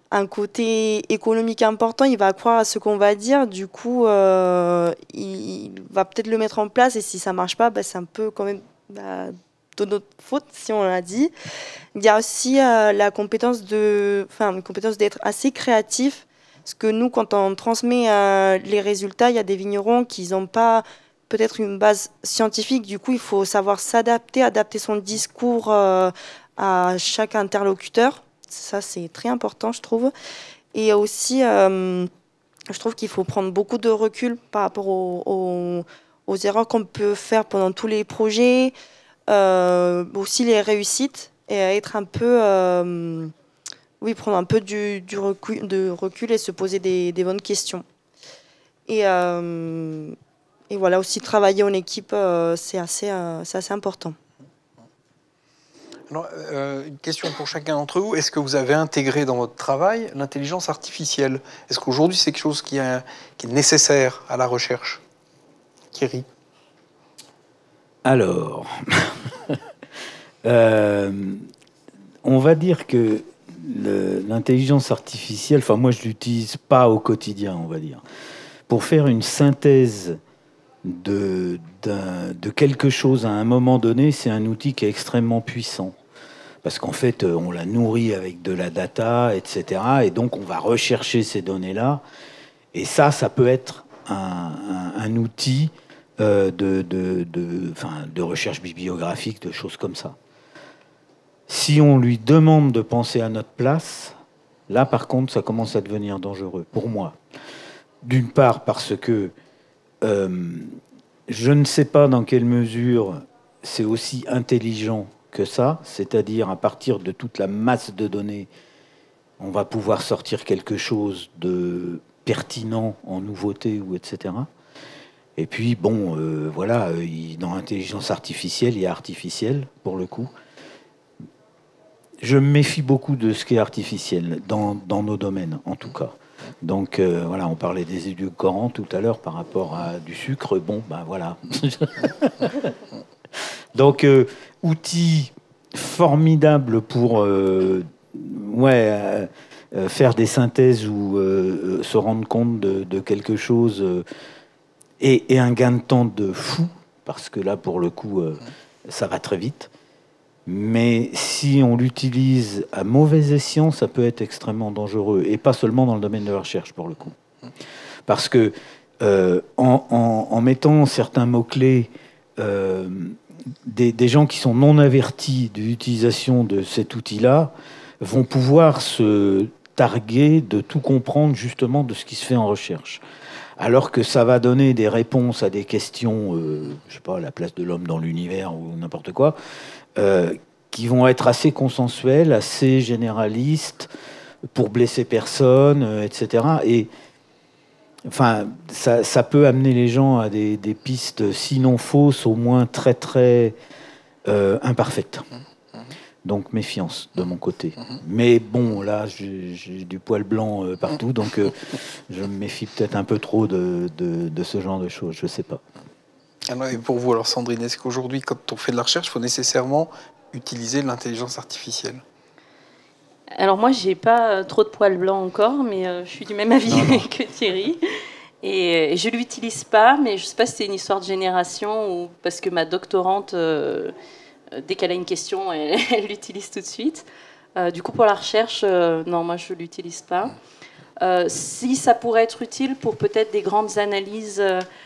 un côté économique important, il va croire à ce qu'on va dire, du coup il va peut-être le mettre en place, et si ça marche pas, c'est un peu quand même de notre faute si on l'a dit. Il y a aussi la compétence d'être assez créatif, parce que nous, quand on transmet les résultats, il y a des vignerons qui n'ont pas peut-être une base scientifique, du coup il faut savoir adapter son discours à chaque interlocuteur. Ça, c'est très important, je trouve. Et aussi, je trouve qu'il faut prendre beaucoup de recul par rapport aux erreurs qu'on peut faire pendant tous les projets, aussi les réussites, et être un peu... prendre un peu du recul et se poser des bonnes questions. Et voilà, aussi travailler en équipe, c'est assez important. Alors, une question pour chacun d'entre vous. Est-ce que vous avez intégré dans votre travail l'intelligence artificielle? Est-ce qu'aujourd'hui, c'est quelque chose qui est nécessaire à la recherche? Thierry? Alors, On va dire que l'intelligence artificielle, enfin moi je l'utilise pas au quotidien, on va dire, pour faire une synthèse de quelque chose à un moment donné, c'est un outil qui est extrêmement puissant. Parce qu'en fait, on la nourrit avec de la data, etc. Et donc, on va rechercher ces données-là. Et ça peut être un outil de recherche bibliographique, de choses comme ça. Si on lui demande de penser à notre place, là, par contre, ça commence à devenir dangereux, pour moi. D'une part, parce que je ne sais pas dans quelle mesure c'est aussi intelligent que ça, c'est-à-dire à partir de toute la masse de données, on va pouvoir sortir quelque chose de pertinent en nouveauté ou etc. Et puis bon, voilà, dans l'intelligence artificielle, il y a artificiel pour le coup. Je me méfie beaucoup de ce qui est artificiel dans nos domaines, en tout cas. Donc voilà, on parlait des édulcorants tout à l'heure par rapport à du sucre. Bon, ben voilà. Donc outil formidable pour faire des synthèses ou se rendre compte de quelque chose et un gain de temps de fou, parce que là, pour le coup, ça va très vite. Mais si on l'utilise à mauvais escient, ça peut être extrêmement dangereux, et pas seulement dans le domaine de la recherche, pour le coup. Parce que en mettant certains mots-clés, des gens qui sont non avertis de l'utilisation de cet outil-là vont pouvoir se targuer de tout comprendre justement de ce qui se fait en recherche. Alors que ça va donner des réponses à des questions, je sais pas, la place de l'homme dans l'univers ou n'importe quoi, qui vont être assez consensuelles, assez généralistes, pour blesser personne, etc. Et enfin, ça peut amener les gens à des pistes, sinon fausses, au moins très, très imparfaites. Donc, méfiance de mon côté. Mais bon, là, j'ai du poil blanc partout, donc je me méfie peut-être un peu trop de ce genre de choses, je ne sais pas. Alors, et pour vous, alors Sandrine, est-ce qu'aujourd'hui, quand on fait de la recherche, il faut nécessairement utiliser l'intelligence artificielle ? Alors moi, j'ai pas trop de poils blancs encore, mais je suis du même avis que Thierry. Et je l'utilise pas, mais je sais pas si c'est une histoire de génération ou parce que ma doctorante, dès qu'elle a une question, elle l'utilise tout de suite. Du coup, pour la recherche, non, moi je l'utilise pas. Si ça pourrait être utile pour peut-être des grandes analyses,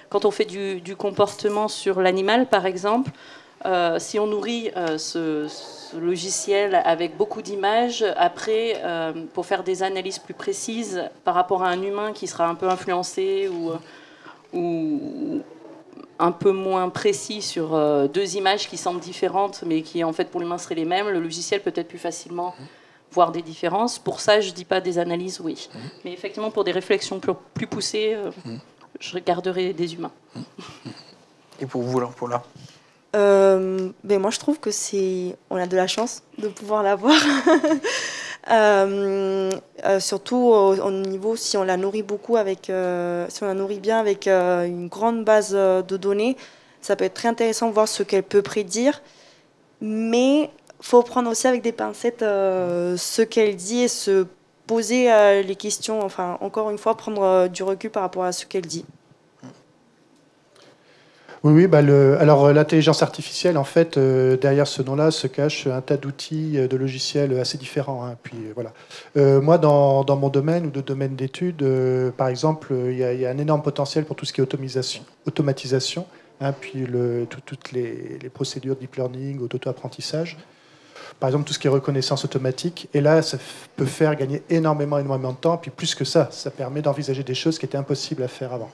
quand on fait du comportement sur l'animal, par exemple, si on nourrit ce logiciel avec beaucoup d'images, après, pour faire des analyses plus précises par rapport à un humain qui sera un peu influencé ou un peu moins précis sur deux images qui semblent différentes, mais qui en fait pour l'humain seraient les mêmes, le logiciel peut être plus facilement voir des différences. Pour ça, je dis pas des analyses, oui. Mais effectivement, pour des réflexions plus poussées, je regarderai des humains. Et pour vous, alors, Paula ? Ben moi je trouve que on a de la chance de pouvoir l'avoir. Surtout au niveau si on la nourrit beaucoup avec si on la nourrit bien avec une grande base de données, ça peut être très intéressant de voir ce qu'elle peut prédire, mais faut prendre aussi avec des pincettes ce qu'elle dit et se poser les questions, enfin encore une fois prendre du recul par rapport à ce qu'elle dit. Oui, alors l'intelligence artificielle, en fait, derrière ce nom-là se cache un tas d'outils, de logiciels assez différents. Hein. Puis voilà. Moi, dans mon domaine ou de domaine d'études, par exemple, il y a un énorme potentiel pour tout ce qui est automatisation, hein, puis toutes les procédures de deep learning ou d'auto-apprentissage. Par exemple, tout ce qui est reconnaissance automatique. Et là, ça peut faire gagner énormément de temps. Puis plus que ça permet d'envisager des choses qui étaient impossibles à faire avant.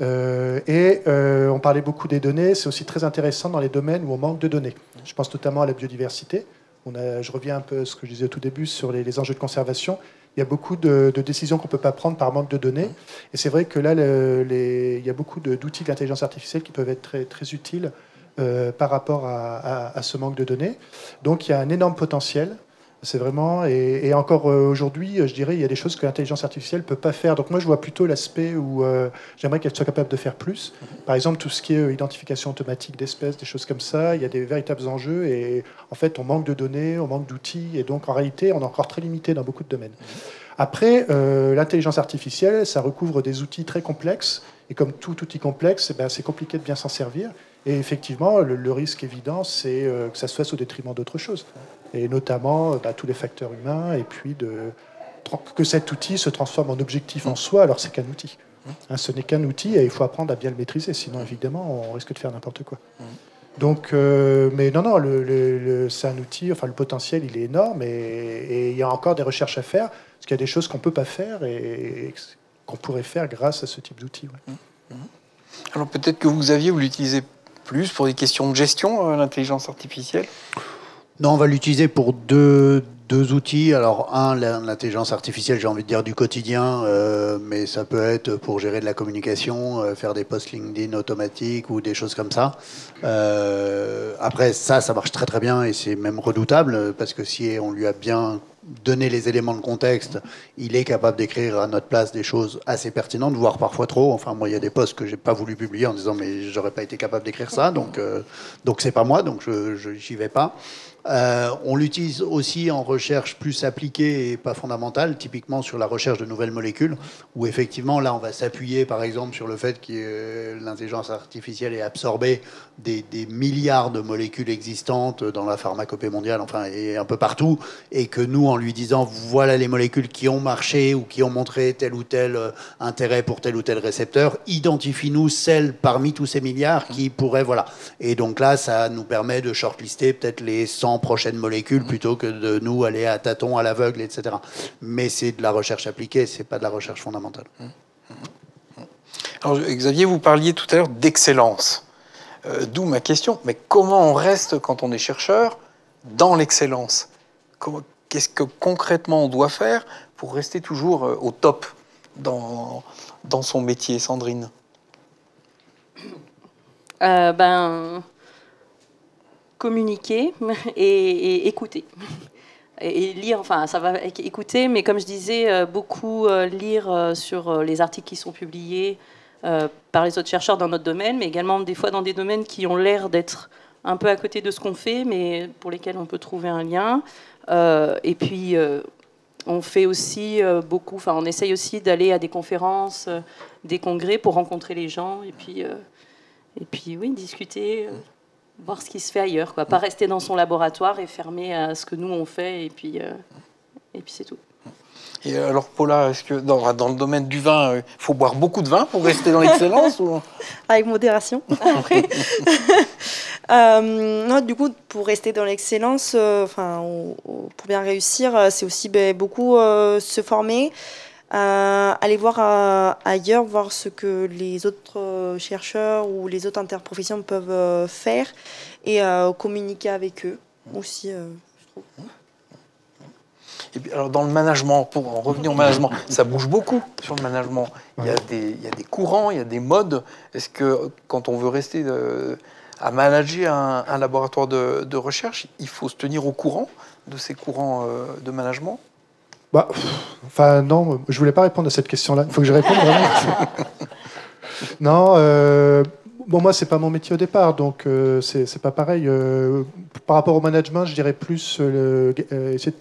On parlait beaucoup des données, c'est aussi très intéressant dans les domaines où on manque de données. Je pense notamment à la biodiversité. Je reviens un peu à ce que je disais au tout début sur les enjeux de conservation. Il y a beaucoup de décisions qu'on ne peut pas prendre par manque de données. Et c'est vrai que là, il y a beaucoup d'outils d'intelligence artificielle qui peuvent être très, très utiles par rapport à ce manque de données. Donc il y a un énorme potentiel. C'est vraiment, et encore aujourd'hui, je dirais, il y a des choses que l'intelligence artificielle ne peut pas faire. Donc moi, je vois plutôt l'aspect où j'aimerais qu'elle soit capable de faire plus. Par exemple, tout ce qui est identification automatique d'espèces, des choses comme ça, il y a des véritables enjeux, et en fait, on manque de données, on manque d'outils, et donc en réalité, on est encore très limité dans beaucoup de domaines. Après, l'intelligence artificielle, ça recouvre des outils très complexes, et comme tout outil complexe, c'est compliqué de bien s'en servir. Et effectivement, le risque évident, c'est que ça se fasse au détriment d'autres choses. Et notamment tous les facteurs humains, et puis que cet outil se transforme en objectif en soi, alors c'est qu'un outil. Hein, ce n'est qu'un outil, et il faut apprendre à bien le maîtriser, sinon évidemment, on risque de faire n'importe quoi. Donc, mais non, c'est un outil, enfin le potentiel, il est énorme, et il y a encore des recherches à faire, parce qu'il y a des choses qu'on ne peut pas faire, et qu'on pourrait faire grâce à ce type d'outil. Ouais. Alors peut-être que vous l'utilisez plus pour des questions de gestion, l'intelligence artificielle? Non, on va l'utiliser pour deux outils. Alors, l'intelligence artificielle, j'ai envie de dire du quotidien, mais ça peut être pour gérer de la communication, faire des posts LinkedIn automatiques ou des choses comme ça. Après, ça marche très très bien et c'est même redoutable parce que si on lui a bien donné les éléments de contexte, il est capable d'écrire à notre place des choses assez pertinentes, voire parfois trop. Enfin, moi, il y a des posts que j'ai pas voulu publier en disant mais j'aurais pas été capable d'écrire ça, donc c'est pas moi, donc j'y vais pas. On l'utilise aussi en recherche plus appliquée et pas fondamentale, typiquement sur la recherche de nouvelles molécules, où effectivement, là, on va s'appuyer, par exemple, sur le fait que l'intelligence artificielle ait absorbé des milliards de molécules existantes dans la pharmacopée mondiale, enfin, et un peu partout, et que nous, en lui disant, voilà les molécules qui ont marché ou qui ont montré tel ou tel intérêt pour tel ou tel récepteur, identifie-nous celles parmi tous ces milliards qui pourraient, voilà. Et donc là, ça nous permet de shortlister peut-être les 100 prochaines molécules plutôt que de nous aller à tâtons, à l'aveugle, etc. Mais c'est de la recherche appliquée, c'est pas de la recherche fondamentale. Alors Xavier, vous parliez tout à l'heure d'excellence. D'où ma question, mais comment on reste quand on est chercheur dans l'excellence? Qu'est-ce que concrètement on doit faire pour rester toujours au top dans son métier, Sandrine? Communiquer et écouter. Et lire, enfin, ça va écouter, mais comme je disais, beaucoup lire sur les articles qui sont publiés par les autres chercheurs dans notre domaine, mais également des fois dans des domaines qui ont l'air d'être un peu à côté de ce qu'on fait, mais pour lesquels on peut trouver un lien. Et puis, on fait aussi beaucoup, enfin, on essaye aussi d'aller à des conférences, des congrès pour rencontrer les gens, et puis oui, discuter. Voir ce qui se fait ailleurs, quoi. Pas rester dans son laboratoire et fermer à ce que nous on fait, et puis c'est tout. Et alors Paula, est-ce que dans le domaine du vin, il faut boire beaucoup de vin pour rester dans l'excellence ou... Avec modération. Non, du coup, pour rester dans l'excellence, pour bien réussir, c'est aussi beaucoup se former. Aller voir ailleurs, voir ce que les autres chercheurs ou les autres interprofessions peuvent faire et communiquer avec eux aussi, je trouve. Et puis, alors dans le management, pour en revenir au management, ça bouge beaucoup sur le management. Il y a des courants, il y a des modes. Est-ce que quand on veut rester à manager un laboratoire de recherche, il faut se tenir au courant de ces courants de management? Non, je voulais pas répondre à cette question-là. Il faut que je réponde vraiment. Non, moi, c'est pas mon métier au départ, donc c'est pas pareil. Par rapport au management, je dirais plus essayer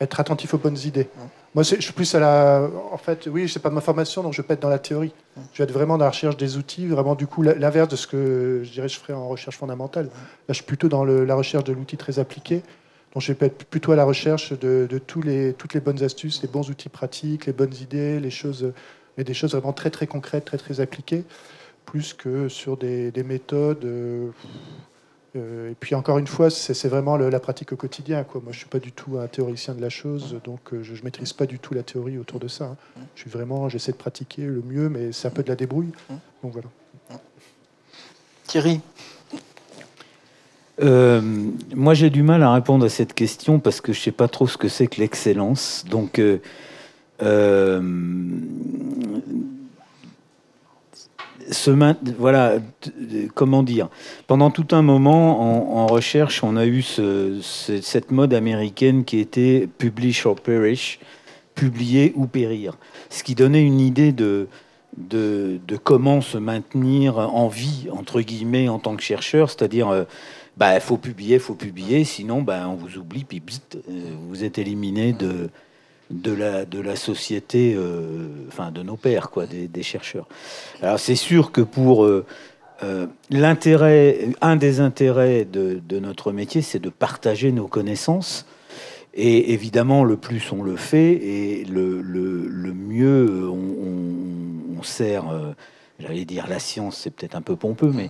d'être attentif aux bonnes idées. Moi, je suis plus en fait, oui, c'est pas ma formation, donc je vais pas être dans la théorie. Je vais être vraiment dans la recherche des outils, vraiment du coup l'inverse de ce que je ferais en recherche fondamentale. Là, je suis plutôt dans la recherche de l'outil très appliqué. Donc, je vais être plutôt à la recherche de toutes les bonnes astuces, les bons outils pratiques, les bonnes idées, mais des choses vraiment très très concrètes, très très appliquées, plus que sur des méthodes. Et puis encore une fois, c'est vraiment la pratique au quotidien, quoi. Moi, je suis pas du tout un théoricien de la chose, donc je maîtrise pas du tout la théorie autour de ça. J'essaie de pratiquer le mieux, mais c'est un peu de la débrouille. Donc voilà. Thierry. Moi, j'ai du mal à répondre à cette question parce que je ne sais pas trop ce que c'est que l'excellence. Donc, voilà, comment dire, pendant tout un moment en recherche, on a eu cette mode américaine qui était publish or perish, publier ou périr, ce qui donnait une idée de comment se maintenir en vie, entre guillemets, en tant que chercheur, c'est-à-dire faut publier, sinon on vous oublie, puis vous êtes éliminé de la société, de nos pairs, quoi, des chercheurs. Alors c'est sûr que pour un des intérêts de notre métier, c'est de partager nos connaissances. Et évidemment, le plus on le fait, et le mieux on sert, j'allais dire la science, c'est peut-être un peu pompeux, mais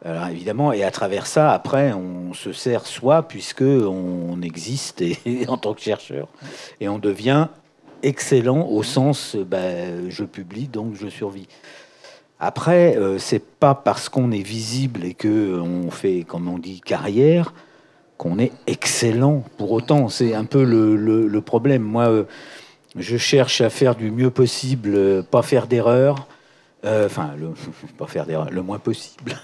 alors, évidemment, et à travers ça, après, on se sert soi, puisque on existe en tant que chercheur, et on devient excellent au sens, je publie, donc je survis. Après, c'est pas parce qu'on est visible et que on fait, comme on dit, carrière, qu'on est excellent pour autant. C'est un peu le problème. Moi, je cherche à faire du mieux possible, pas faire d'erreurs. Pas faire d'erreurs, le moins possible.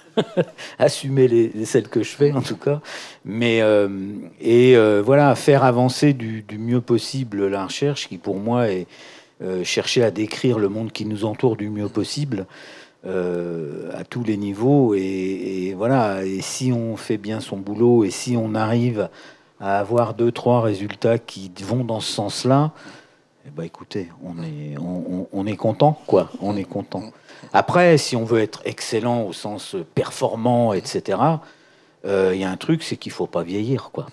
Assumer celles que je fais, en tout cas. Mais, voilà, faire avancer du mieux possible la recherche, qui pour moi est chercher à décrire le monde qui nous entoure du mieux possible. À tous les niveaux, et voilà, et si on fait bien son boulot, et si on arrive à avoir 2-3 résultats qui vont dans ce sens-là, écoutez, on est content, quoi, on est content. Après, si on veut être excellent au sens performant, etc., il y a un truc, c'est qu'il faut pas vieillir, quoi.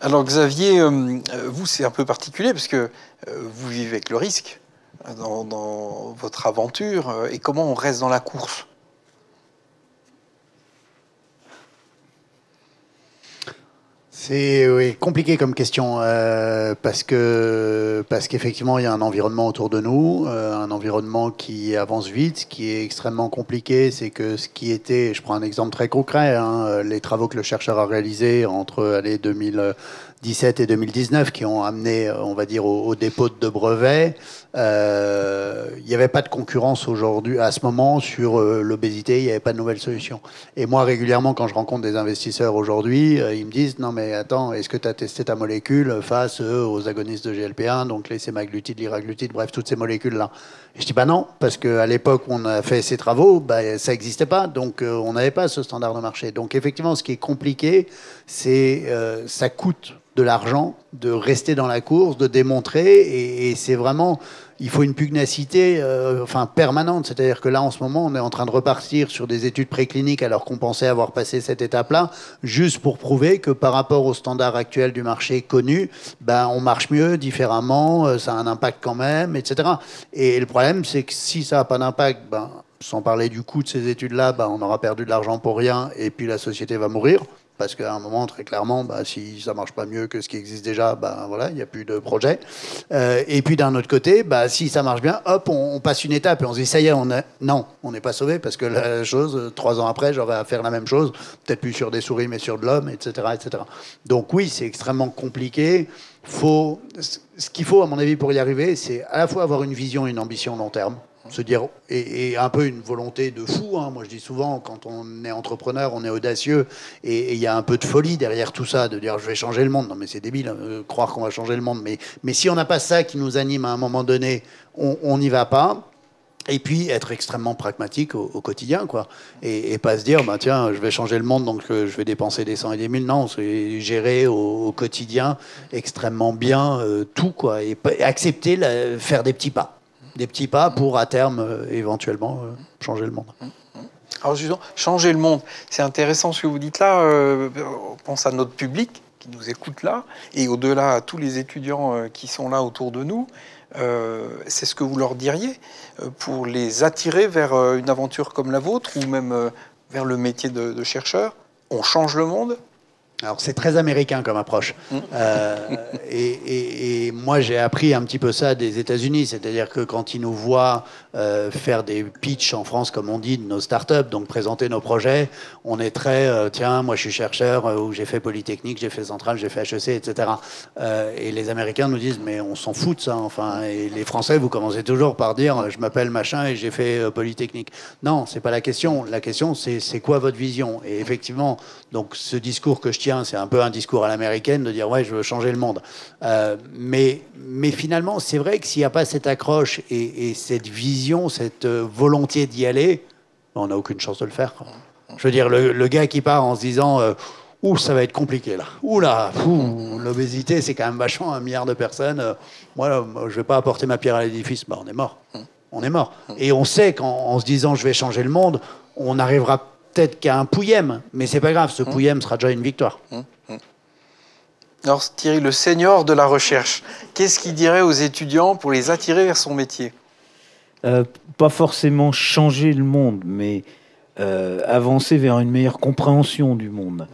Alors Xavier, vous c'est un peu particulier parce que vous vivez avec le risque dans votre aventure, et comment on reste dans la course? C'est compliqué comme question parce qu'effectivement il y a un environnement autour de nous, un environnement qui avance vite. Ce qui est extrêmement compliqué, c'est que ce qui était, je prends un exemple très concret, les travaux que le chercheur a réalisés entre 2017 et 2019 qui ont amené, on va dire, au dépôt de brevets. Il n'y avait pas de concurrence aujourd'hui, à ce moment, sur l'obésité. Il n'y avait pas de nouvelles solutions. Et moi, régulièrement, quand je rencontre des investisseurs aujourd'hui, ils me disent « Non, mais attends, est-ce que tu as testé ta molécule face aux agonistes de GLP-1, donc les sémaglutides, liraglutide, bref, toutes ces molécules-là ?» Et je dis « Bah non, parce qu'à l'époque où on a fait ces travaux, ça n'existait pas, donc on n'avait pas ce standard de marché. » Donc effectivement, ce qui est compliqué, c'est ça coûte de l'argent, de rester dans la course, de démontrer, et c'est vraiment, il faut une pugnacité permanente. C'est-à-dire que là, en ce moment, on est en train de repartir sur des études précliniques alors qu'on pensait avoir passé cette étape-là, juste pour prouver que par rapport au standard actuel du marché connu, on marche mieux, différemment, ça a un impact quand même, etc. Et le problème, c'est que si ça n'a pas d'impact, sans parler du coût de ces études-là, on aura perdu de l'argent pour rien, et puis la société va mourir. Parce qu'à un moment, très clairement, si ça marche pas mieux que ce qui existe déjà, voilà, il n'y a plus de projet. Et puis d'un autre côté, si ça marche bien, hop, on passe une étape et on se dit ça y est, non, on n'est pas sauvé parce que la chose, 3 ans après, j'aurai à faire la même chose, peut-être plus sur des souris, mais sur de l'homme, etc., etc. Donc oui, c'est extrêmement compliqué. Ce qu'il faut, à mon avis, pour y arriver, c'est à la fois avoir une vision et une ambition long terme. Se dire, et un peu une volonté de fou. Moi, je dis souvent, quand on est entrepreneur, on est audacieux, et il y a un peu de folie derrière tout ça, de dire je vais changer le monde. Non, mais c'est débile, croire qu'on va changer le monde. Mais si on n'a pas ça qui nous anime à un moment donné, on n'y va pas. Et puis être extrêmement pragmatique au quotidien, quoi. Et pas se dire, tiens, je vais changer le monde, donc je vais dépenser des 100 et des 1000. Non, c'est gérer au quotidien extrêmement bien tout, quoi. Et accepter, faire des petits pas. Des petits pas pour, à terme, éventuellement, changer le monde. Alors justement, changer le monde, c'est intéressant ce que vous dites là. On pense à notre public qui nous écoute là, et au-delà à tous les étudiants qui sont là autour de nous. C'est ce que vous leur diriez pour les attirer vers une aventure comme la vôtre, ou même vers le métier de chercheur? On change le monde? Alors c'est très américain comme approche. Et moi j'ai appris un petit peu ça des États-Unis, c'est-à-dire que quand ils nous voient faire des pitchs en France, comme on dit, de nos startups, donc présenter nos projets, on est très tiens, moi je suis chercheur, ou j'ai fait Polytechnique, j'ai fait Centrale, j'ai fait HEC, etc. Et les Américains nous disent mais on s'en fout de ça, enfin. Et les Français, vous commencez toujours par dire je m'appelle machin et j'ai fait Polytechnique. Non, c'est pas la question. La question c'est quoi votre vision? Et effectivement, donc ce discours que je tiens, c'est un peu un discours à l'américaine de dire ouais, je veux changer le monde. Mais finalement, c'est vrai que s'il n'y a pas cette accroche et cette vision, cette volonté d'y aller, on n'a aucune chance de le faire. Je veux dire, le gars qui part en se disant ouh, ça va être compliqué là. Ouh là, l'obésité, c'est quand même vachement 1 milliard de personnes. Moi, je vais pas apporter ma pierre à l'édifice. Bah, on est mort. On est mort. Et on sait qu'en se disant je vais changer le monde, on arrivera peut-être qu'à un pouillème, mais c'est pas grave, ce pouillème sera déjà une victoire. Alors Thierry, le senior de la recherche, qu'est-ce qu'il dirait aux étudiants pour les attirer vers son métier? Pas forcément changer le monde, mais avancer vers une meilleure compréhension du monde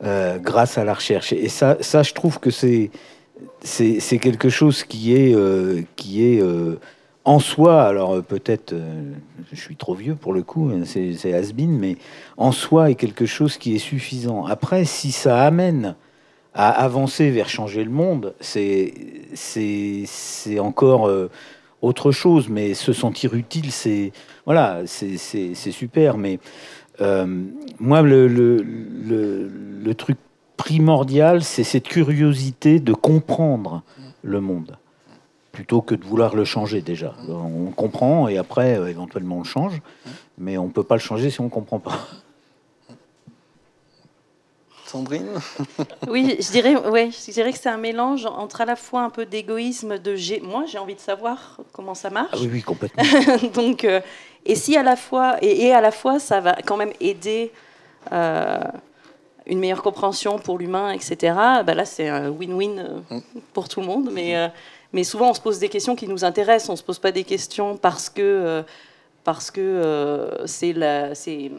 grâce à la recherche. Et ça je trouve que c'est quelque chose qui est en soi, alors peut-être, je suis trop vieux pour le coup, c'est has-been, mais en soi est quelque chose qui est suffisant. Après, si ça amène à avancer vers changer le monde, c'est encore autre chose, mais se sentir utile, c'est voilà, c'est super. Mais moi, le truc primordial, c'est cette curiosité de comprendre le monde, plutôt que de vouloir le changer déjà. On comprend et après, éventuellement, on le change, mais on ne peut pas le changer si on ne comprend pas. Sandrine? Oui, je dirais que c'est un mélange entre à la fois un peu d'égoïsme, moi j'ai envie de savoir comment ça marche. Ah oui, complètement. Donc, et si à la fois, et à la fois, ça va quand même aider une meilleure compréhension pour l'humain, etc. Bah là, c'est un win-win pour tout le monde, mais souvent, on se pose des questions qui nous intéressent. On ne se pose pas des questions parce que c'est je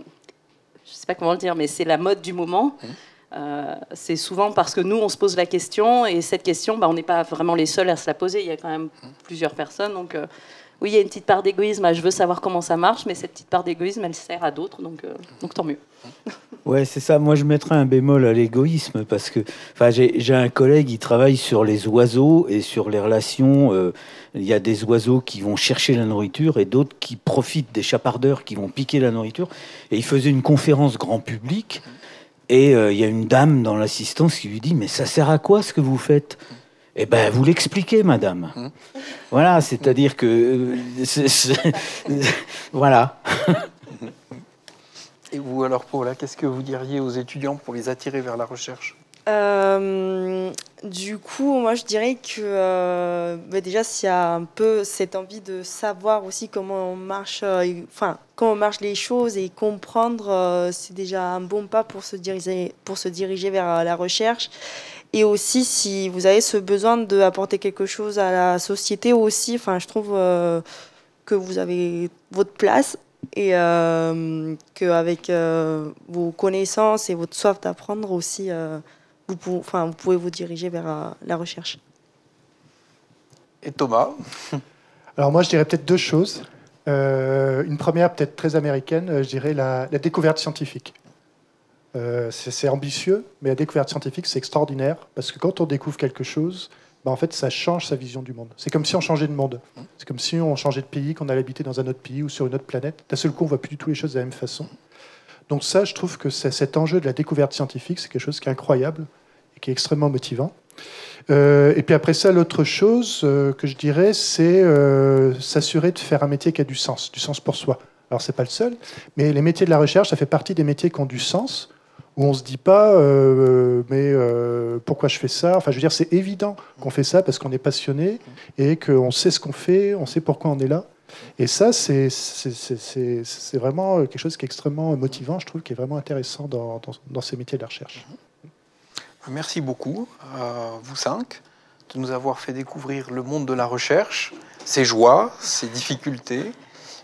sais pas comment le dire, mais c'est la mode du moment. C'est souvent parce que nous, on se pose la question, et cette question, bah, on n'est pas vraiment les seuls à se la poser. Il y a quand même plusieurs personnes. Donc, oui, il y a une petite part d'égoïsme. Je veux savoir comment ça marche, mais cette petite part d'égoïsme, elle sert à d'autres. Donc tant mieux. Ouais, c'est ça. Moi, je mettrais un bémol à l'égoïsme parce que j'ai un collègue, il travaille sur les oiseaux et sur les relations. Il y a des oiseaux qui vont chercher la nourriture et d'autres qui profitent des chapardeurs qui vont piquer la nourriture. Et il faisait une conférence grand public et il y a une dame dans l'assistance qui lui dit « Mais ça sert à quoi ce que vous faites ?» Eh ben, vous l'expliquez, madame. Voilà, c'est-à-dire que... voilà. Et vous, alors, Paula, qu'est-ce que vous diriez aux étudiants pour les attirer vers la recherche? Du coup, moi, je dirais que déjà, s'il y a un peu cette envie de savoir aussi comment marchent les choses et comprendre, c'est déjà un bon pas pour se diriger vers la recherche. Et aussi, si vous avez ce besoin d'apporter quelque chose à la société aussi, je trouve que vous avez votre place et qu'avec vos connaissances et votre soif d'apprendre aussi, vous pouvez vous diriger vers la recherche. Et Thomas? Alors moi, je dirais peut-être 2 choses. Une première, peut-être très américaine, je dirais la découverte scientifique. C'est ambitieux, mais la découverte scientifique, c'est extraordinaire, parce que quand on découvre quelque chose, en fait, ça change sa vision du monde. C'est comme si on changeait de monde. C'est comme si on changeait de pays, qu'on allait habiter dans un autre pays ou sur une autre planète. D'un seul coup, on ne voit plus du tout les choses de la même façon. Donc ça, je trouve que cet enjeu de la découverte scientifique, c'est quelque chose qui est incroyable et qui est extrêmement motivant. Et puis après ça, l'autre chose que je dirais, c'est s'assurer de faire un métier qui a du sens pour soi. Alors, c'est pas le seul, mais les métiers de la recherche, ça fait partie des métiers qui ont du sens, où on se dit pas pourquoi je fais ça. Enfin, je veux dire, c'est évident qu'on fait ça parce qu'on est passionné et qu'on sait ce qu'on fait, on sait pourquoi on est là. Et ça, c'est vraiment quelque chose qui est extrêmement motivant, je trouve, qui est vraiment intéressant dans ces métiers de la recherche. Merci beaucoup à vous 5 de nous avoir fait découvrir le monde de la recherche, ses joies, ses difficultés.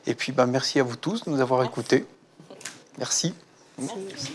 Et puis, merci à vous tous de nous avoir écoutés. Merci. Merci.